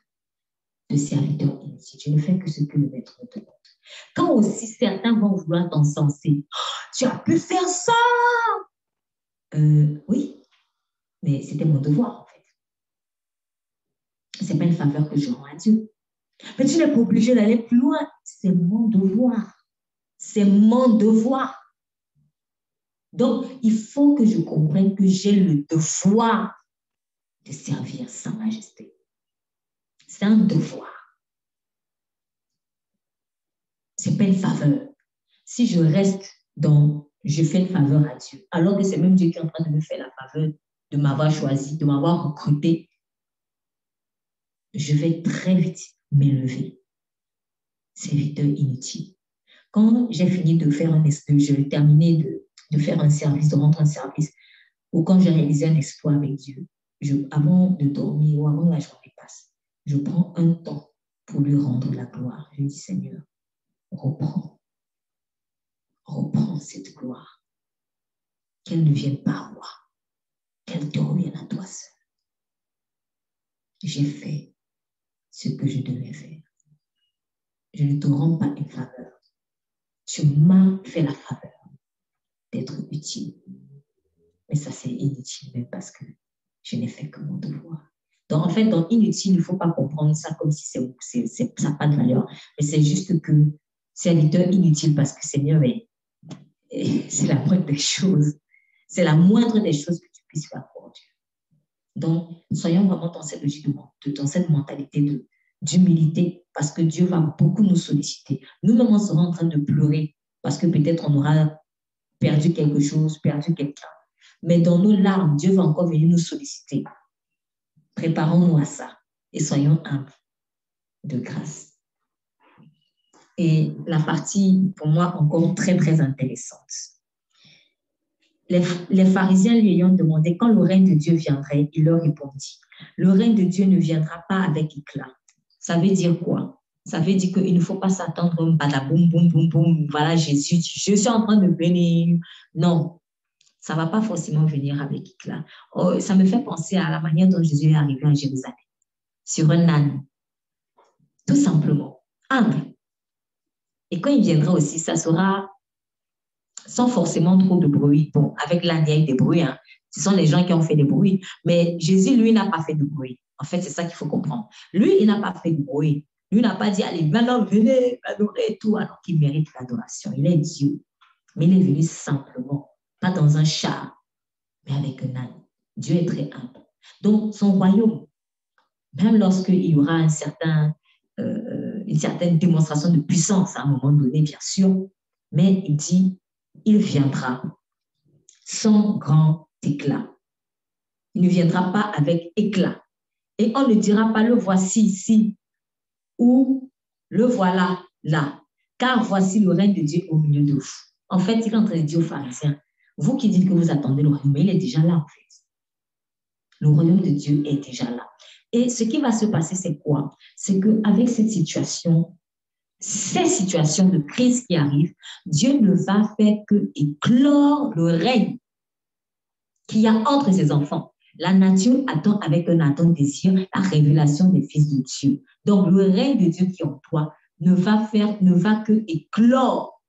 de serviteur inutile. Je ne fais que ce que le maître me demande. Quand aussi certains vont vouloir t'encenser, tu as pu faire ça. Oui, mais c'était mon devoir en fait. Ce n'est pas une faveur que je rends à Dieu. Mais tu n'es pas obligé d'aller plus loin. C'est mon devoir. C'est mon devoir. Donc, il faut que je comprenne que j'ai le devoir de servir sa majesté. C'est un devoir. Ce n'est pas une faveur. Si je reste dans je fais une faveur à Dieu, alors que c'est même Dieu qui est en train de me faire la faveur de m'avoir choisi, de m'avoir recruté, je vais très vite m'élever. Serviteur inutile. Quand j'ai fini de faire j'ai terminé de faire un service, de rentrer un service, ou quand j'ai réalisé un exploit avec Dieu, avant de dormir ou avant que la journée passe, je prends un temps pour lui rendre la gloire. Je dis, Seigneur, reprends cette gloire. Qu'elle ne vienne pas à moi, qu'elle te revienne à toi seul. J'ai fait ce que je devais faire. Je ne te rends pas une faveur. Tu m'as fait la faveur d'être utile. Mais ça, c'est inutile même parce que je n'ai fait que mon devoir. Donc, en fait, dans inutile, il ne faut pas comprendre ça comme si ça n'a pas de valeur. Mais c'est juste que serviteur inutile parce que Seigneur, c'est la moindre des choses. C'est la moindre des choses que tu puisses faire pour Dieu. Donc, soyons vraiment dans cette logique, dans cette mentalité d'humilité, parce que Dieu va beaucoup nous solliciter. Nous-mêmes, on sera en train de pleurer parce que peut-être on aura perdu quelque chose, perdu quelqu'un. Mais dans nos larmes, Dieu va encore venir nous solliciter. Préparons-nous à ça et soyons humbles de grâce. Et la partie, pour moi, encore très, très intéressante. Les pharisiens lui ayant demandé quand le règne de Dieu viendrait, il leur répondit, le règne de Dieu ne viendra pas avec éclat. Ça veut dire quoi? Ça veut dire qu'il ne faut pas s'attendre à un badaboum, boum, boum, boum, voilà Jésus, je suis en train de venir. Non, ça ne va pas forcément venir avec éclat. Oh, ça me fait penser à la manière dont Jésus est arrivé à Jérusalem, sur un âne, tout simplement, humble. Et quand il viendra aussi, ça sera sans forcément trop de bruit. Bon, avec l'âne, il y a eu des bruits. Hein. Ce sont les gens qui ont fait des bruits. Mais Jésus, lui, n'a pas fait de bruit. En fait, c'est ça qu'il faut comprendre. Lui, il n'a pas fait de bruit. Lui n'a pas dit, allez, maintenant, venez adorer et tout, alors qu'il mérite l'adoration. Il est Dieu. Mais il est venu simplement, pas dans un char, mais avec un âne. Dieu est très humble. Donc, son royaume, même lorsqu'il y aura une certaine démonstration de puissance à un moment donné, bien sûr, mais il dit, il viendra sans grand éclat. Il ne viendra pas avec éclat. Et on ne dira pas le voici ici ou le voilà là, car voici le règne de Dieu au milieu de vous. En fait, il est en train de dire aux pharisiens, vous qui dites que vous attendez le royaume, mais il est déjà là en fait. Le royaume de Dieu est déjà là. Et ce qui va se passer, c'est quoi? C'est qu'avec ces situations de crise qui arrivent, Dieu ne va faire que éclore le règne qu'il y a entre ses enfants. La nature attend avec un ardent désir la révélation des fils de Dieu. Donc, le règne de Dieu qui est en toi ne va que éclore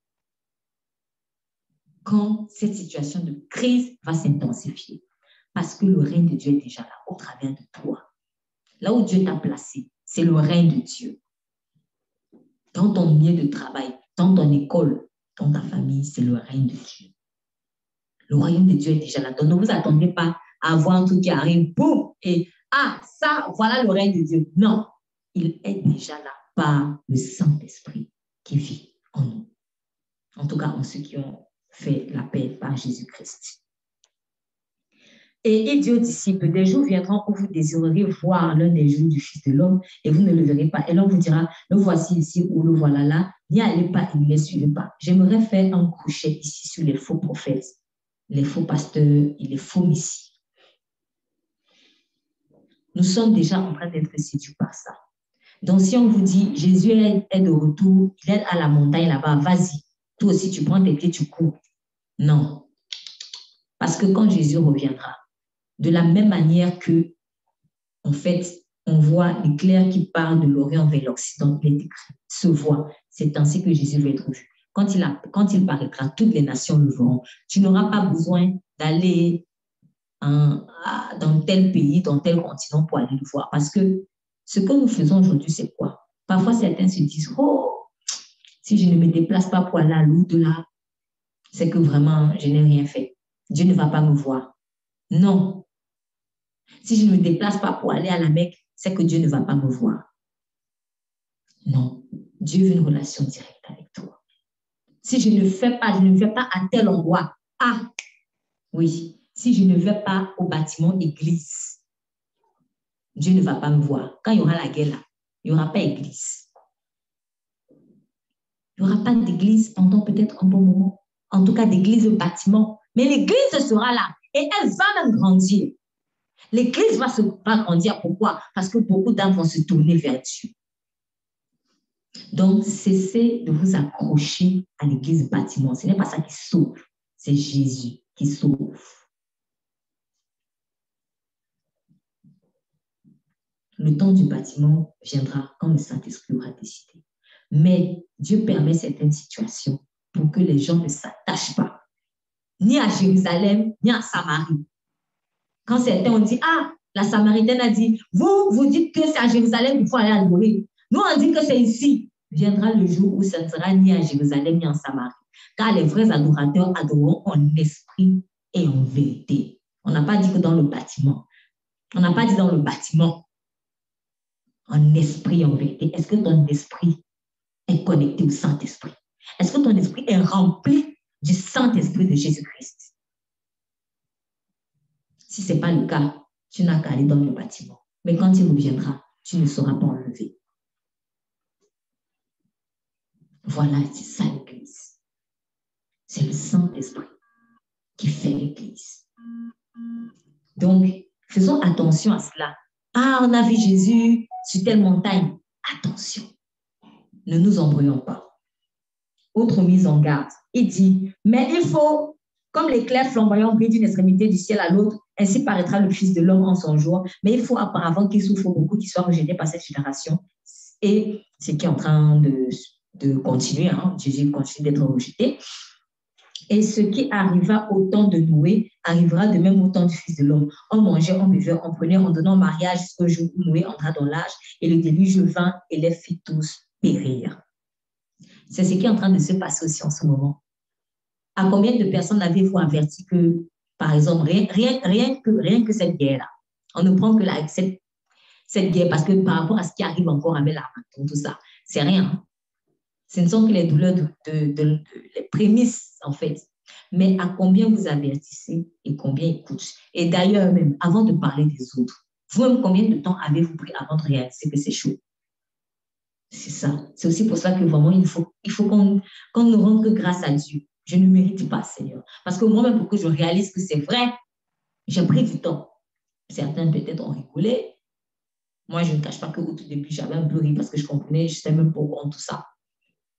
quand cette situation de crise va s'intensifier. Parce que le règne de Dieu est déjà là, au travers de toi. Là où Dieu t'a placé, c'est le règne de Dieu. Dans ton milieu de travail, dans ton école, dans ta famille, c'est le règne de Dieu. Le royaume de Dieu est déjà là. Donc, ne vous attendez pas à voir un truc qui arrive, boum, et ça, voilà le règne de Dieu. Non, il est déjà là par le Saint-Esprit qui vit en nous. En tout cas, en ceux qui ont fait la paix par Jésus-Christ. Et il dit aux disciples, des jours viendront où vous désirerez voir l'un des jours du Fils de l'homme et vous ne le verrez pas. Et l'on vous dira, le voici ici ou le voilà là, n'y allez pas et ne les suivez pas. J'aimerais faire un crochet ici sur les faux prophètes, les faux pasteurs et les faux messies. Nous sommes déjà en train d'être séduits par ça. Donc, si on vous dit, Jésus est de retour, il est à la montagne là-bas, vas-y. Toi aussi, tu prends tes pieds, tu cours. Non. Parce que quand Jésus reviendra, de la même manière que, en fait, on voit l'éclair qui part de l'Orient vers l'Occident, il est écrit, se voit. C'est ainsi que Jésus va être vu. Quand il paraîtra, toutes les nations le verront. Tu n'auras pas besoin d'aller dans tel pays, dans tel continent pour aller le voir. Parce que ce que nous faisons aujourd'hui, c'est quoi? Parfois, certains se disent, oh, si je ne me déplace pas pour aller à l'au-delà, c'est que vraiment, je n'ai rien fait. Dieu ne va pas me voir. Non. Si je ne me déplace pas pour aller à la Mecque, c'est que Dieu ne va pas me voir. Non, Dieu veut une relation directe avec toi. Si je ne fais pas, je ne vais pas à tel endroit. Ah, oui, si je ne vais pas au bâtiment église, Dieu ne va pas me voir. Quand il y aura la guerre là, il n'y aura pas d'église. Il n'y aura pas d'église pendant peut-être un bon moment. En tout cas, d'église au bâtiment. Mais l'église sera là et elle va même grandir. L'église va grandir. Pourquoi? Parce que beaucoup d'âmes vont se tourner vers Dieu. Donc, cessez de vous accrocher à l'église bâtiment. Ce n'est pas ça qui sauve. C'est Jésus qui sauve. Le temps du bâtiment viendra quand le Saint-Esprit aura décidé. Mais Dieu permet certaines situations pour que les gens ne s'attachent pas, ni à Jérusalem, ni à Samarie. Quand certains ont dit, ah, la Samaritaine a dit, vous dites que c'est à Jérusalem qu'il faut aller adorer. Nous, on dit que c'est ici. Viendra le jour où ça ne sera ni à Jérusalem, ni en Samarie. Car les vrais adorateurs adoreront en esprit et en vérité. On n'a pas dit que dans le bâtiment. On n'a pas dit dans le bâtiment. En esprit et en vérité. Est-ce que ton esprit est connecté au Saint-Esprit? Est-ce que ton esprit est rempli du Saint-Esprit de Jésus-Christ? Si ce n'est pas le cas, tu n'as qu'à aller dans le bâtiment. Mais quand il reviendra, tu ne seras pas enlevé. Voilà, c'est ça l'Église. C'est le Saint-Esprit qui fait l'Église. Donc, faisons attention à cela. Ah, on a vu Jésus sur telle montagne. Attention, ne nous embrouillons pas. Autre mise en garde. Il dit, mais il faut, comme l'éclair flamboyant brille d'une extrémité du ciel à l'autre, ainsi paraîtra le Fils de l'homme en son jour. Mais il faut auparavant qu'il souffre beaucoup, qu'il soit rejeté par cette génération. Et ce qui est en train de continuer, hein, Jésus continue d'être rejeté. Et ce qui arriva au temps de Noé arrivera de même au temps du Fils de l'homme. On mangeait, on buvait, on prenait, on donnait en mariage jusqu'au jour où Noé entra dans l'âge et le déluge vint et les fit tous périr. C'est ce qui est en train de se passer aussi en ce moment. À combien de personnes avez-vous averti que, par exemple, rien que cette guerre-là, on ne prend que cette guerre parce que par rapport à ce qui arrive encore avec l'armaton, tout ça, c'est rien. Ce ne sont que les douleurs les prémices, en fait. Mais à combien vous avertissez et combien écoutent? Et d'ailleurs, même, avant de parler des autres, vous-même, combien de temps avez-vous pris avant de réaliser que c'est chaud? C'est ça. C'est aussi pour ça que vraiment, il faut qu'on ne rende que grâce à Dieu. Je ne mérite pas, Seigneur. Parce que moi-même, pour que je réalise que c'est vrai, j'ai pris du temps. Certains peut-être ont rigolé. Moi, je ne cache pas qu'au tout début, j'avais un peu ri parce que je comprenais, je ne sais même pas comment tout ça.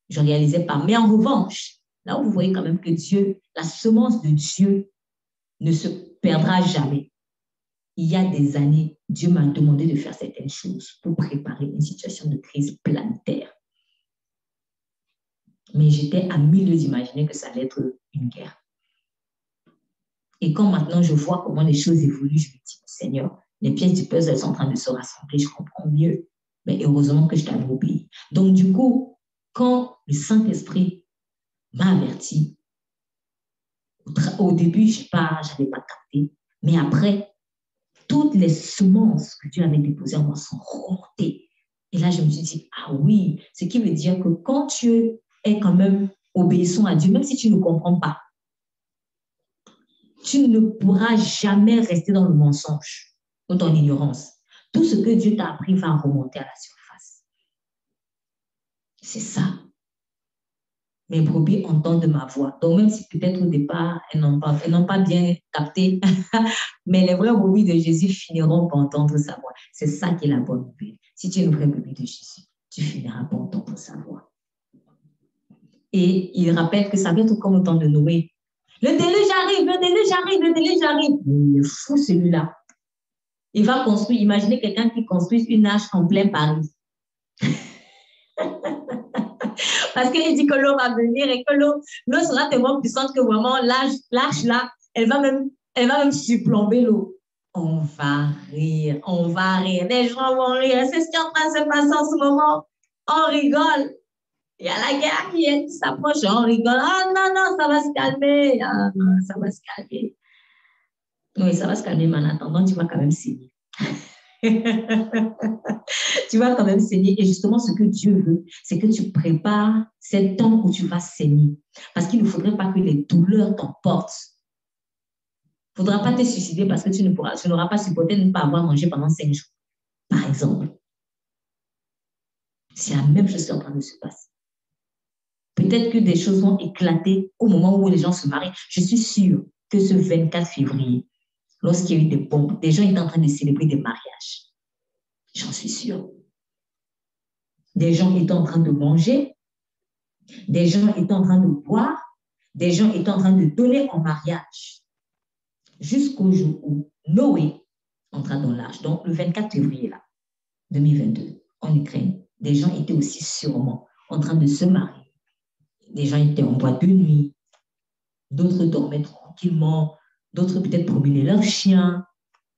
Je ne réalisais pas. Mais en revanche, là où vous voyez quand même que Dieu, la semence de Dieu ne se perdra jamais. Il y a des années, Dieu m'a demandé de faire certaines choses pour préparer une situation de crise planétaire. Mais j'étais à milieu d'imaginer que ça allait être une guerre. Et quand maintenant je vois comment les choses évoluent, je me dis, Seigneur, les pièces du puzzle sont en train de se rassembler, je comprends mieux. Mais heureusement que je t'avais obéi. Donc du coup, quand le Saint-Esprit m'a averti, au début, je n'avais pas capté, mais après, toutes les semences que Dieu avait déposées en moi sont remontées. Et là, je me suis dit, ah oui, ce qui veut dire que quand tu es quand même obéissant à Dieu, même si tu ne comprends pas, tu ne pourras jamais rester dans le mensonge ou dans l'ignorance. Tout ce que Dieu t'a appris va remonter à la surface. C'est ça. Mes brebis entendent ma voix. Donc, même si peut-être au départ, elles n'ont pas bien capté, mais les vraies brebis de Jésus finiront par entendre sa voix. C'est ça qui est la bonne nouvelle. Si tu es une vraie brebis de Jésus, tu finiras par entendre sa voix. Et il rappelle que ça va être comme au temps de Noé. Le déluge arrive, le déluge arrive, le déluge arrive. Mais il est fou celui-là. Il va construire, imaginez quelqu'un qui construit une arche en plein Paris. Parce qu'il dit que l'eau va venir et que l'eau sera tellement puissante que vraiment l'arche là, elle va même surplomber l'eau. On va rire. Les gens vont rire. C'est ce qui est en train de se passer en ce moment. On rigole. Il y a la guerre qui s'approche, on rigole. Ah non, ça va se calmer. Ah non, ça va se calmer. Oui, ça va se calmer, mais en attendant, tu vas quand même signer. Tu vas quand même saigner. Et justement, ce que Dieu veut, c'est que tu prépares cet temps où tu vas saigner. Parce qu'il ne faudrait pas que les douleurs t'emportent. Il ne faudra pas te suicider parce que tu n'auras pas supporté de ne pas avoir mangé pendant 5 jours, par exemple. C'est la même chose qui est en train de se passer. Peut-être que des choses vont éclater au moment où les gens se marient. Je suis sûre que ce 24 février, lorsqu'il y a eu des bombes, des gens étaient en train de célébrer des mariages. J'en suis sûre. Des gens étaient en train de manger, des gens étaient en train de boire, des gens étaient en train de donner en mariage. Jusqu'au jour où Noé entra dans l'arche. Donc, le 24 février, là, 2022, en Ukraine, des gens étaient aussi sûrement en train de se marier. Des gens étaient en boîte de nuit, d'autres dormaient tranquillement, d'autres peut-être promenaient leurs chiens,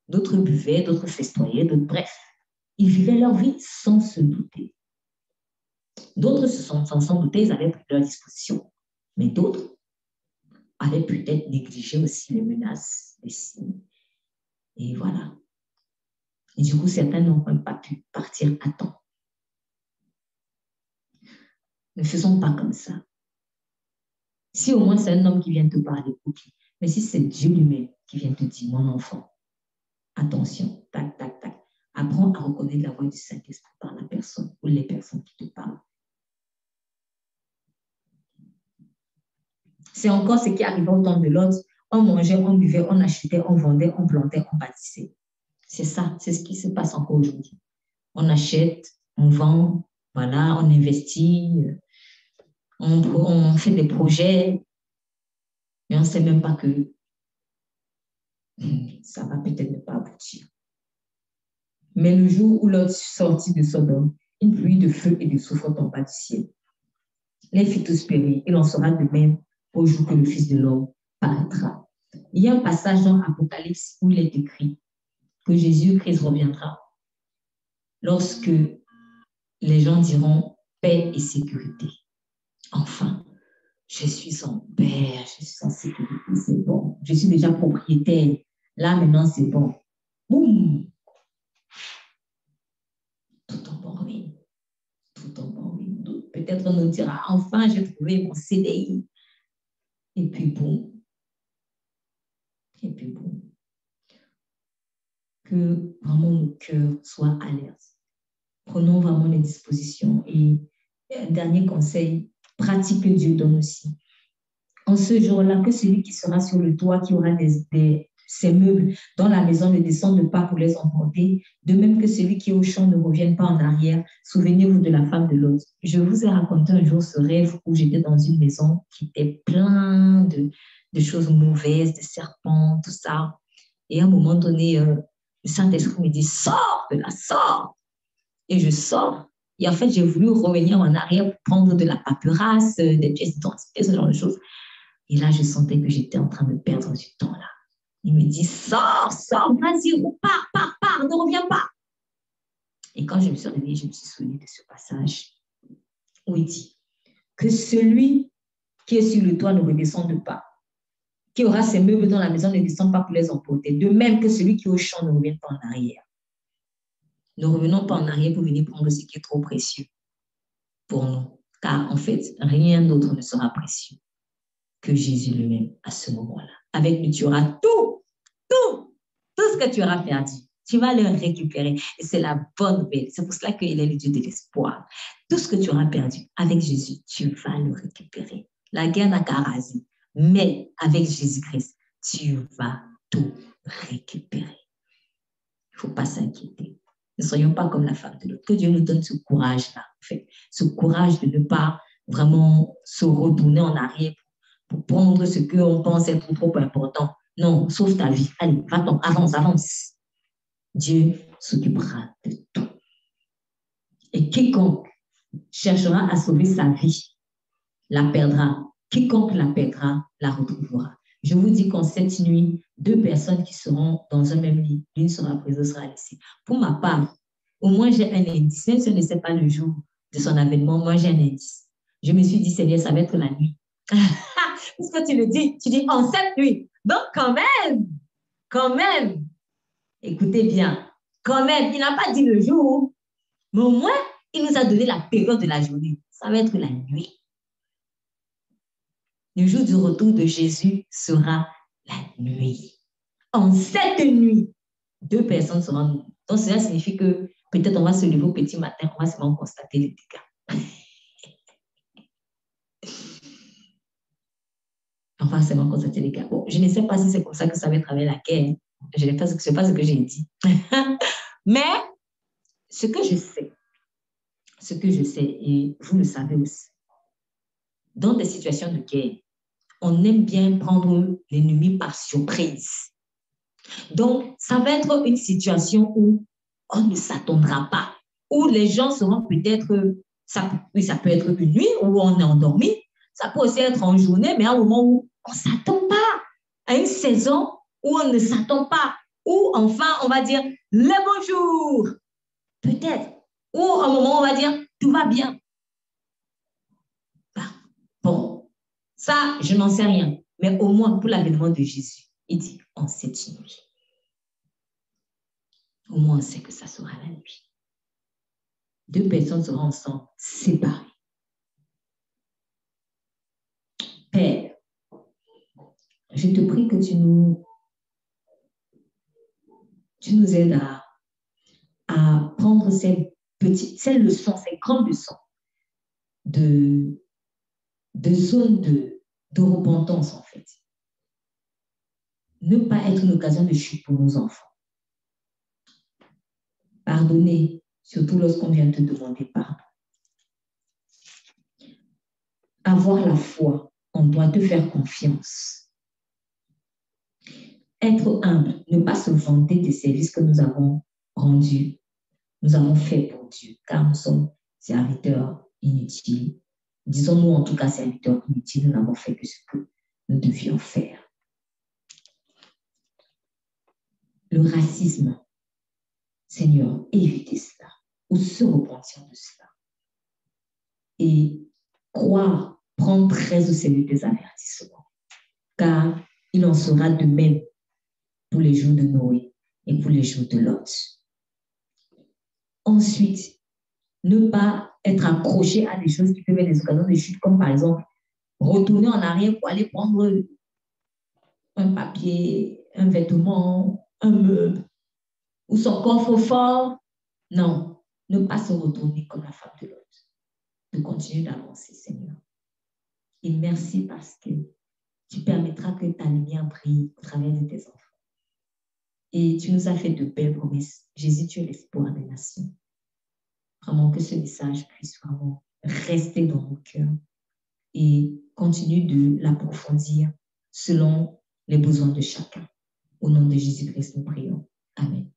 d'autres buvaient, d'autres festoyaient, d'autres, bref. Ils vivaient leur vie sans se douter. D'autres se sont sans douter, ils avaient pris leur disposition. Mais d'autres avaient peut-être négligé aussi les menaces, les signes. Et voilà. Et du coup, certains n'ont même pas pu partir à temps. Ne faisons pas comme ça. Si au moins c'est un homme qui vient te parler, ok. Mais si c'est Dieu lui-même qui vient te dire, mon enfant, attention, tac, tac, tac. Apprends à reconnaître la voix du Saint-Esprit par la personne ou les personnes qui te parlent. C'est encore ce qui arrivait au temps de Lot. On mangeait, on buvait, on achetait, on vendait, on plantait, on bâtissait. C'est ça, c'est ce qui se passe encore aujourd'hui. On achète, on vend, voilà, on investit, on fait des projets, mais on ne sait même pas que ça va peut-être ne pas aboutir. Mais le jour où Lot sortit de Sodome, une pluie de feu et de soufre tomba du ciel. Les fit tous périr, il en sera de même au jour que le Fils de l'homme paraîtra. Il y a un passage dans Apocalypse où il est écrit que Jésus-Christ reviendra lorsque les gens diront paix et sécurité. Enfin, je suis en paix, je suis en sécurité, c'est bon. Je suis déjà propriétaire. Là, maintenant, c'est bon. Boum! Tout en ruine. Tout en ruine. Peut-être on nous dira, enfin, j'ai trouvé mon CDI. Et puis, boum. Et puis, boum. Que vraiment nos cœurs soient alertes. Prenons vraiment les dispositions. Et un dernier conseil, pratique que Dieu donne aussi. En ce jour-là, que celui qui sera sur le toit, qui aura ses meubles dans la maison ne descende pas pour les emporter, de même que celui qui est au champ ne revienne pas en arrière. Souvenez-vous de la femme de Lot. Je vous ai raconté un jour ce rêve où j'étais dans une maison qui était plein de choses mauvaises, de serpents, tout ça. Et à un moment donné, le Saint-Esprit me dit, sors de là, sors. Et je sors. Et en fait, j'ai voulu revenir en arrière pour prendre de la paperasse, des pièces d'identité, ce genre de choses. Et là, je sentais que j'étais en train de perdre du temps là. Il me dit, sors, vas-y, pars, ne reviens pas. Et quand je me suis réveillée, je me suis souvenue de ce passage où il dit que celui qui est sur le toit ne redescende pas, qui aura ses meubles dans la maison ne descend pas pour les emporter, de même que celui qui est au champ ne revienne pas en arrière. Ne revenons pas en arrière pour venir prendre ce qui est trop précieux pour nous, car en fait, rien d'autre ne sera précieux que Jésus lui-même à ce moment-là. Avec lui, tu auras tout ce que tu auras perdu. Tu vas le récupérer. Et c'est la bonne nouvelle. C'est pour cela qu'il est le Dieu de l'espoir. Tout ce que tu auras perdu, avec Jésus, tu vas le récupérer. La guerre n'a qu'à raser. Mais avec Jésus-Christ, tu vas tout récupérer. Il ne faut pas s'inquiéter. Ne soyons pas comme la femme de l'autre. Que Dieu nous donne ce courage-là, en fait. Ce courage de ne pas vraiment se retourner en arrière pour prendre ce qu'on pense être trop important. Non, sauve ta vie. Allez, va-t'en, avance. Dieu s'occupera de tout. Et quiconque cherchera à sauver sa vie, la perdra. Quiconque la perdra, la retrouvera. Je vous dis qu'en cette nuit, 2 personnes qui seront dans un même lit, l'une sera prise, l'autre sera laissée. Pour ma part, au moins j'ai un indice. Même si je ne sais pas le jour de son avènement, moi j'ai un indice. Je me suis dit, Seigneur, ça va être la nuit. Parce que tu le dis, tu dis en cette nuit. Donc quand même, écoutez bien, quand même, il n'a pas dit le jour, Mais au moins, il nous a donné la période de la journée. Ça va être la nuit. Le jour du retour de Jésus sera la nuit. En cette nuit, 2 personnes seront. Donc, cela signifie que peut-être on va se lever au petit matin, on va seulement constater les dégâts. On va seulement constater les dégâts. Bon, je ne sais pas si c'est comme ça que ça va travailler la guerre. Je ne sais pas ce que j'ai dit. Mais ce que je sais, et vous le savez aussi, dans des situations de guerre, on aime bien prendre l'ennemi par surprise. Donc, ça va être une situation où on ne s'attendra pas, où les gens seront peut-être, oui, ça peut être une nuit où on est endormi, ça peut aussi être en journée, mais à un moment où on ne s'attend pas, à une saison où on ne s'attend pas, où enfin on va dire le bonjour, peut-être, ou à un moment où on va dire tout va bien. Bon, ça, je n'en sais rien, mais au moins pour l'avènement de Jésus, il dit en cette nuit. Au moins, on sait que ça sera la nuit. 2 personnes seront ensemble, séparées. Père, je te prie que tu nous aides à prendre ces leçons, ces grandes leçons de zone de repentance, en fait. Ne pas être une occasion de chute pour nos enfants. Pardonner, surtout lorsqu'on vient te demander pardon. Avoir la foi, on doit te faire confiance. Être humble, ne pas se vanter des services que nous avons rendus, nous avons fait pour Dieu, car nous sommes serviteurs inutiles. Disons-nous en tout cas serviteurs inutiles, nous n'avons fait que ce que nous devions faire. Le racisme, Seigneur, évitez cela, ou se repentir de cela. Et croire, prendre très au sérieux tes avertissements, car il en sera de même pour les jours de Noé et pour les jours de Lot. Ensuite, ne pas être accroché à des choses qui peuvent être des occasions de chute, comme par exemple retourner en arrière pour aller prendre un papier, un vêtement, un meuble ou son coffre-fort. Non, ne pas se retourner comme la femme de Lot. De continuer d'avancer, Seigneur. Et merci parce que tu permettras que ta lumière brille au travers de tes enfants. Et tu nous as fait de belles promesses. Jésus, tu es l'espoir des nations. Vraiment que ce message puisse vraiment rester dans nos cœurs et continue de l'approfondir selon les besoins de chacun. Au nom de Jésus-Christ, nous prions. Amen.